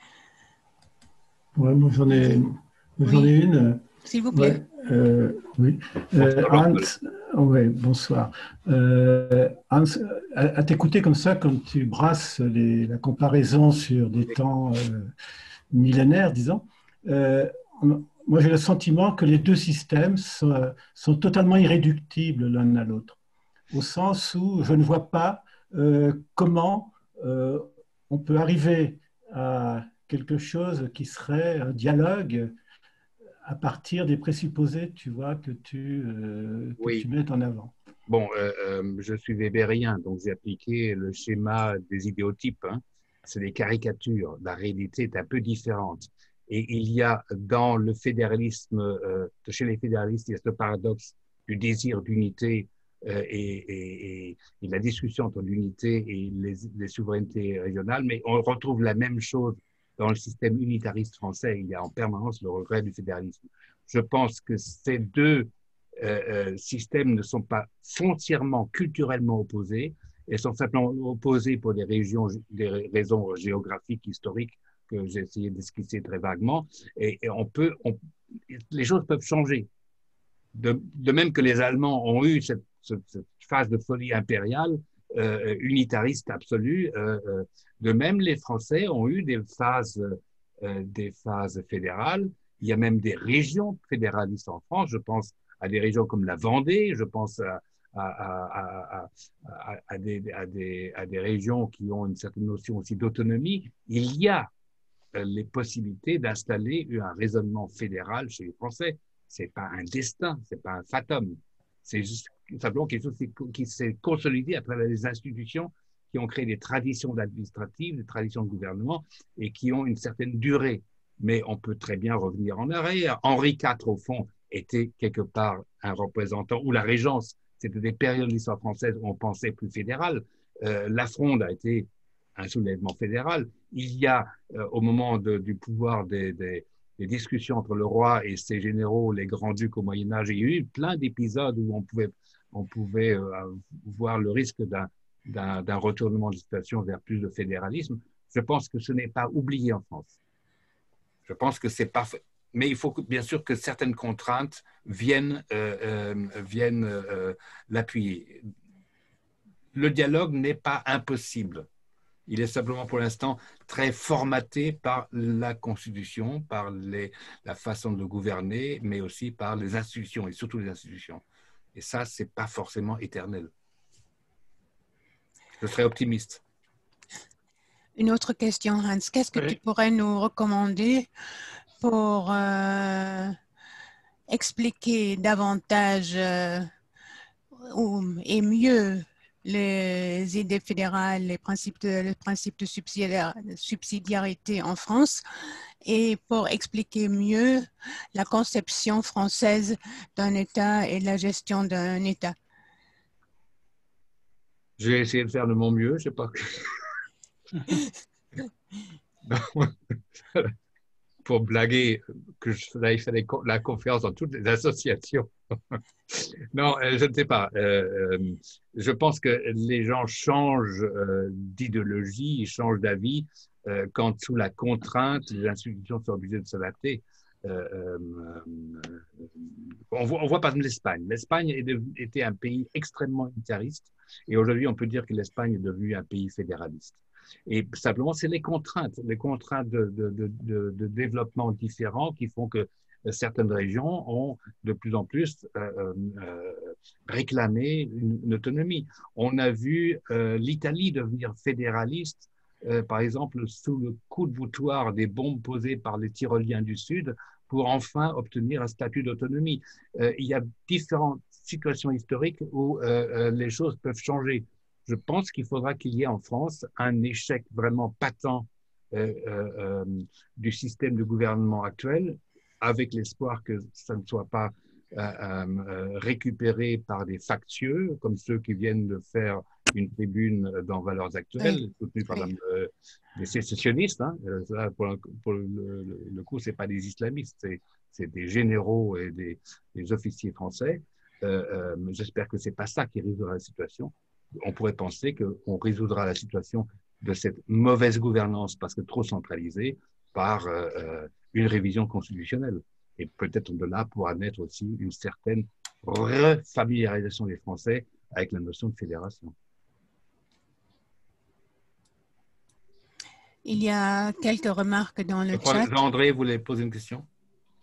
Oui, moi j'en ai une. S'il vous plaît. Oui. Hans, bonsoir. Hans, à t'écouter comme ça, quand tu brasses la comparaison sur des temps millénaires, disons, moi j'ai le sentiment que les deux systèmes sont totalement irréductibles l'un à l'autre, au sens où je ne vois pas comment on peut arriver à quelque chose qui serait un dialogue à partir des présupposés, tu vois, que tu mets en avant. Bon, je suis wébérien, donc j'ai appliqué le schéma des idéotypes. Hein. C'est des caricatures. La réalité est un peu différente. Et il y a dans le fédéralisme, chez les fédéralistes, il y a ce paradoxe du désir d'unité et la discussion entre l'unité et les souverainetés régionales, mais on retrouve la même chose dans le système unitariste français. Il y a en permanence le regret du fédéralisme. Je pense que ces deux systèmes ne sont pas foncièrement, culturellement opposés, et sont simplement opposés pour des raisons géographiques, historiques, que j'ai essayé d'esquisser très vaguement, et les choses peuvent changer. De même que les Allemands ont eu cette phase de folie impériale, unitariste absolue, de même les Français ont eu des phases fédérales. Il y a même des régions fédéralistes en France. Je pense à des régions comme la Vendée, je pense à des régions qui ont une certaine notion aussi d'autonomie, il y a les possibilités d'installer un raisonnement fédéral chez les Français. C'est pas un destin, c'est pas un fatum. C'est juste simplement quelque chose qui s'est consolidé à travers les institutions qui ont créé des traditions administratives, des traditions de gouvernement et qui ont une certaine durée. Mais on peut très bien revenir en arrière. Henri IV, au fond, était quelque part un représentant, ou la Régence, c'était des périodes de l'histoire française où on pensait plus fédéral. La Fronde a été un soulèvement fédéral. Il y a, au moment du pouvoir des discussions entre le roi et ses généraux, les grands-ducs au Moyen-Âge, il y a eu plein d'épisodes où on pouvait voir le risque d'un retournement de situation vers plus de fédéralisme. Je pense que ce n'est pas oublié en France. Je pense que c'est parfait. Mais il faut bien sûr que certaines contraintes viennent l'appuyer. Le dialogue n'est pas impossible. Il est simplement pour l'instant très formaté par la Constitution, par la façon de gouverner, mais aussi par les institutions, et surtout les institutions. Et ça, ce n'est pas forcément éternel. Je serais optimiste. Une autre question, Hans. Qu'est-ce que tu pourrais nous recommander pour expliquer davantage et mieux les idées fédérales, le principe de subsidiarité en France, et pour expliquer mieux la conception française d'un État et de la gestion d'un État? Je vais essayer de faire de mon mieux, je ne sais pas. Pour blaguer, que je faisais la conférence dans toutes les associations. Non, je ne sais pas. Je pense que les gens changent d'idéologie, ils changent d'avis quand, sous la contrainte, les institutions sont obligées de s'adapter. On voit par exemple l'Espagne. L'Espagne était un pays extrêmement unitariste et aujourd'hui, on peut dire que l'Espagne est devenue un pays fédéraliste. Et simplement, c'est les contraintes de développement différents qui font que certaines régions ont de plus en plus réclamé une autonomie. On a vu l'Italie devenir fédéraliste, par exemple, sous le coup de boutoir des bombes posées par les Tyroliens du Sud pour enfin obtenir un statut d'autonomie. Il y a différentes situations historiques où les choses peuvent changer. Je pense qu'il faudra qu'il y ait en France un échec vraiment patent du système de gouvernement actuel, avec l'espoir que ça ne soit pas récupéré par des factieux, comme ceux qui viennent de faire une tribune dans Valeurs Actuelles, soutenue par des sécessionnistes. Hein. Pour le coup, ce n'est pas des islamistes, c'est des généraux et des officiers français. J'espère que ce n'est pas ça qui résoudra la situation. On pourrait penser qu'on résoudra la situation de cette mauvaise gouvernance parce que trop centralisée par une révision constitutionnelle. Et peut-être de là pourra naître aussi une certaine refamiliarisation des Français avec la notion de fédération. Il y a quelques remarques dans le chat. Jean-André voulait poser une question.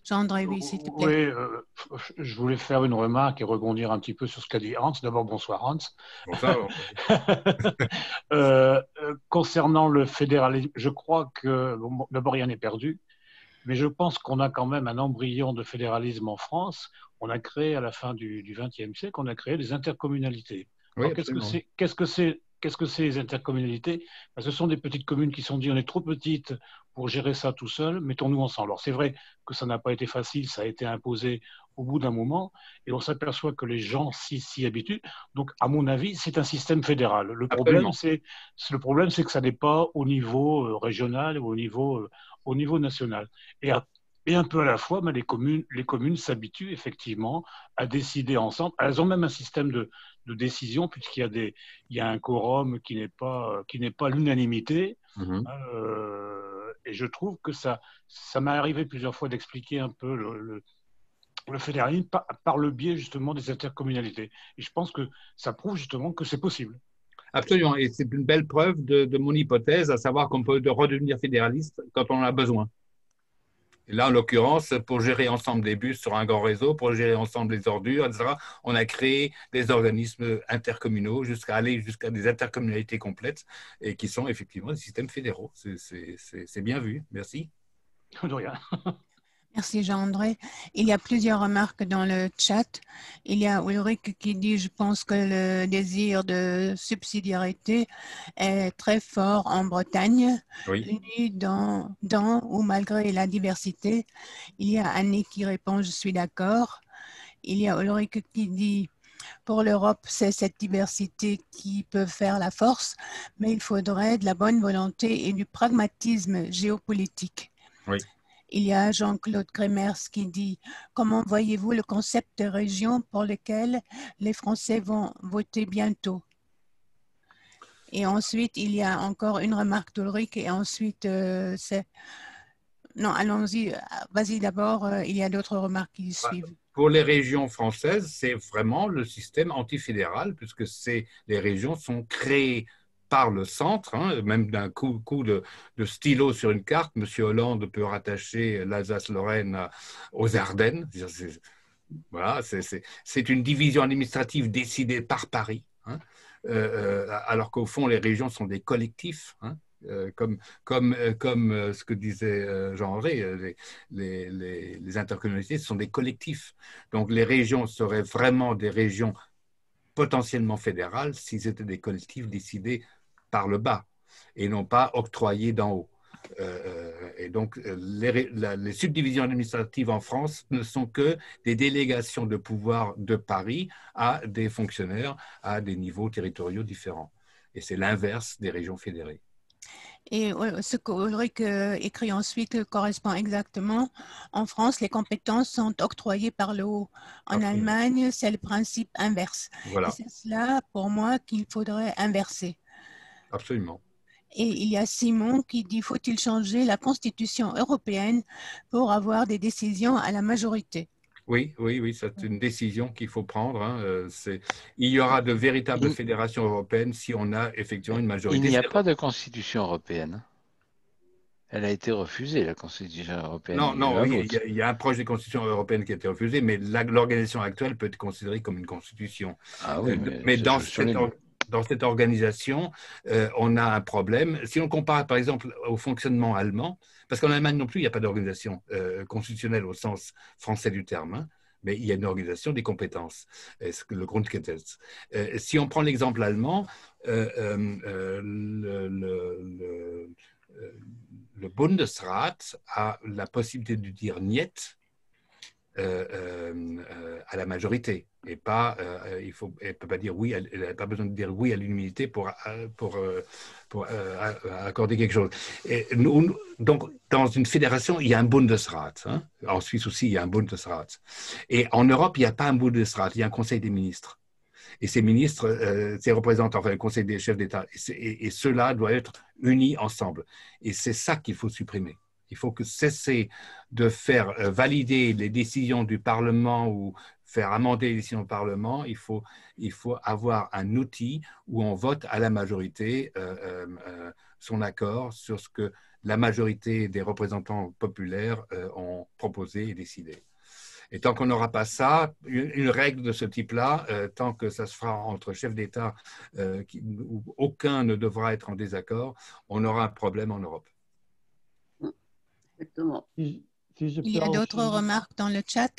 Jean-André, oui, s'il te plaît. Oui, je voulais faire une remarque et rebondir un petit peu sur ce qu'a dit Hans. D'abord, bonsoir Hans. Bonsoir. Concernant le fédéralisme, je crois que, bon, d'abord, rien n'est perdu, mais je pense qu'on a quand même un embryon de fédéralisme en France. On a créé, à la fin du XXe siècle, on a créé les intercommunalités. Oui, qu'est-ce que c'est les intercommunalités? Ce sont des petites communes qui se sont dit on est trop petites pour gérer ça tout seul, mettons-nous ensemble. Alors c'est vrai que ça n'a pas été facile, ça a été imposé au bout d'un moment, et on s'aperçoit que les gens s'y habituent. Donc à mon avis, c'est un système fédéral. Le problème, c'est que ça n'est pas au niveau régional ou au niveau national. Et un peu à la fois, les communes s'habituent effectivement à décider ensemble. Elles ont même un système de décision, puisqu'il y a un quorum qui n'est pas l'unanimité. Et je trouve que ça m'est arrivé plusieurs fois d'expliquer un peu le fédéralisme par le biais justement des intercommunalités. Et je pense que ça prouve justement que c'est possible. Absolument, et c'est une belle preuve de mon hypothèse, à savoir qu'on peut redevenir fédéraliste quand on en a besoin. Et là, en l'occurrence, pour gérer ensemble des bus sur un grand réseau, pour gérer ensemble les ordures, etc., on a créé des organismes intercommunaux jusqu'à aller jusqu'à des intercommunalités complètes et qui sont effectivement des systèmes fédéraux. C'est bien vu. Merci. De rien. Merci Jean-André. Il y a plusieurs remarques dans le chat. Il y a Ulrich qui dit « Je pense que le désir de subsidiarité est très fort en Bretagne, Oui. unis dans ou malgré la diversité. » Il y a Annie qui répond « Je suis d'accord. » Il y a Ulrich qui dit « Pour l'Europe, c'est cette diversité qui peut faire la force, mais il faudrait de la bonne volonté et du pragmatisme géopolitique. » Oui. Il y a Jean-Claude Crémers qui dit « Comment voyez-vous le concept de région pour lequel les Français vont voter bientôt ?» Et ensuite, il y a encore une remarque d'Ulrich et ensuite, c'est… Non, allons-y, vas-y d'abord, il y a d'autres remarques qui suivent. Pour les régions françaises, c'est vraiment le système antifédéral puisque les régions sont créées par le centre, hein, même d'un coup de stylo sur une carte, M. Hollande peut rattacher l'Alsace-Lorraine aux Ardennes. Voilà, c'est une division administrative décidée par Paris, hein, alors qu'au fond, les régions sont des collectifs, hein, comme ce que disait Jean-André, les intercommunalités sont des collectifs. Donc les régions seraient vraiment des régions potentiellement fédérales s'ils étaient des collectifs décidés par le bas et non pas octroyés d'en haut. Et donc, les subdivisions administratives en France ne sont que des délégations de pouvoir de Paris à des fonctionnaires à des niveaux territoriaux différents. Et c'est l'inverse des régions fédérées. Et ce qu'Ulrich écrit ensuite correspond exactement. En France, les compétences sont octroyées par le haut. En Allemagne, c'est le principe inverse. Voilà. Et c'est cela, pour moi, qu'il faudrait inverser. Absolument. Et il y a Simon qui dit « Faut-il changer la Constitution européenne pour avoir des décisions à la majorité ?» Oui, c'est une décision qu'il faut prendre. Hein. Il y aura de véritables fédérations européennes si on a effectivement une majorité. Il n'y a pas de constitution européenne. Elle a été refusée, la constitution européenne. Non, il y a un projet de constitution européenne qui a été refusé, mais l'organisation actuelle peut être considérée comme une constitution. Ah oui, mais dans cette organisation, on a un problème. Si on compare par exemple au fonctionnement allemand, parce qu'en Allemagne non plus, il n'y a pas d'organisation constitutionnelle au sens français du terme, hein, mais il y a une organisation des compétences, le Grundgesetz. Si on prend l'exemple allemand, le Bundesrat a la possibilité de dire niet à la majorité et pas, elle ne peut pas dire oui, elle n'a pas besoin de dire oui à l'unanimité pour accorder quelque chose. Et donc, dans une fédération, il y a un Bundesrat. Hein. En Suisse aussi, il y a un Bundesrat. Et en Europe, il n'y a pas un Bundesrat, il y a un Conseil des ministres. Et ces ministres, ces représentants, enfin le Conseil des chefs d'État, et ceux-là doivent être unis ensemble. Et c'est ça qu'il faut supprimer. Il faut cesser de faire valider les décisions du Parlement ou faire amender les décisions du Parlement. Il faut avoir un outil où on vote à la majorité son accord sur ce que la majorité des représentants populaires ont proposé et décidé. Et tant qu'on n'aura pas ça, une règle de ce type-là, tant que ça se fera entre chefs d'État où aucun ne devra être en désaccord, on aura un problème en Europe. Exactement. Il y a d'autres remarques dans le chat.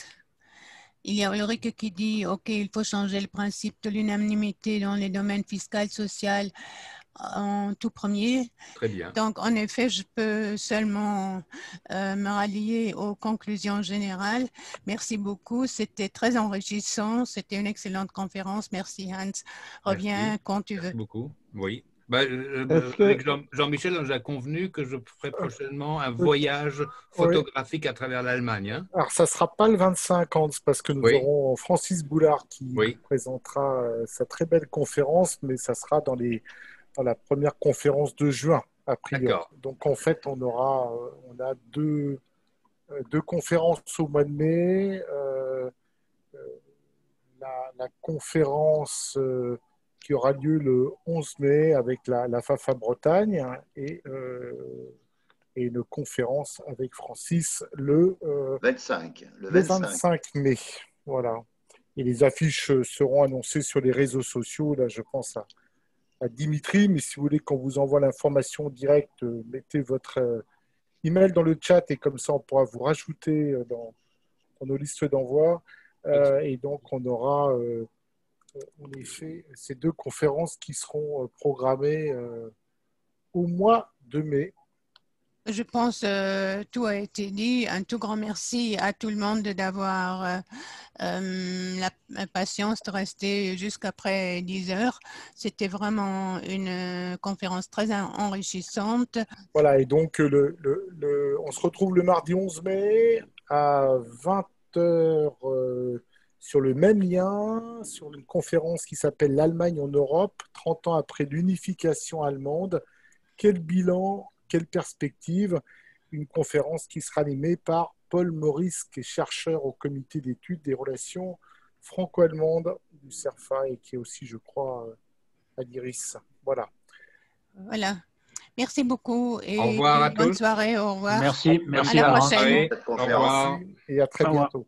Il y a Ulrich qui dit « Ok, il faut changer le principe de l'unanimité dans les domaines fiscal, social en tout premier. » Très bien. Donc, en effet, je peux seulement me rallier aux conclusions générales. Merci beaucoup. C'était très enrichissant. C'était une excellente conférence. Merci, Hans. Reviens quand tu veux. Merci beaucoup. Oui. Avec Jean-Michel, on a convenu que je ferai prochainement un voyage photographique à travers l'Allemagne. Hein. Alors, ça ne sera pas le 25 ans, parce que nous aurons Francis Boulard qui présentera sa très belle conférence, mais ça sera dans la première conférence de juin, a priori. Donc, en fait, on a deux conférences au mois de mai. La conférence qui aura lieu le 11 mai avec la FAFA Bretagne et et une conférence avec Francis le 25 mai. Voilà. Et les affiches seront annoncées sur les réseaux sociaux. Là, je pense à Dimitri, mais si vous voulez qu'on vous envoie l'information directe, mettez votre email dans le chat et comme ça, on pourra vous rajouter dans nos listes d'envoi. Et donc, on aura en effet ces 2 conférences qui seront programmées au mois de mai. Je pense tout a été dit. Un tout grand merci à tout le monde d'avoir la patience de rester jusqu'après 10 heures. C'était vraiment une conférence très enrichissante. Voilà, et donc on se retrouve le mardi 11 mai à 20h sur le même lien, sur une conférence qui s'appelle l'Allemagne en Europe, 30 ans après l'unification allemande. Quel bilan, quelle perspective? Une conférence qui sera animée par Paul Maurice, qui est chercheur au comité d'études des relations franco-allemandes du CERFA et qui est aussi, je crois, à l'IRIS. Voilà. Voilà. Merci beaucoup et au revoir à bonne tous. soirée. Au revoir. Merci À la Alain. prochaine. Cette conférence. Merci et à très bientôt.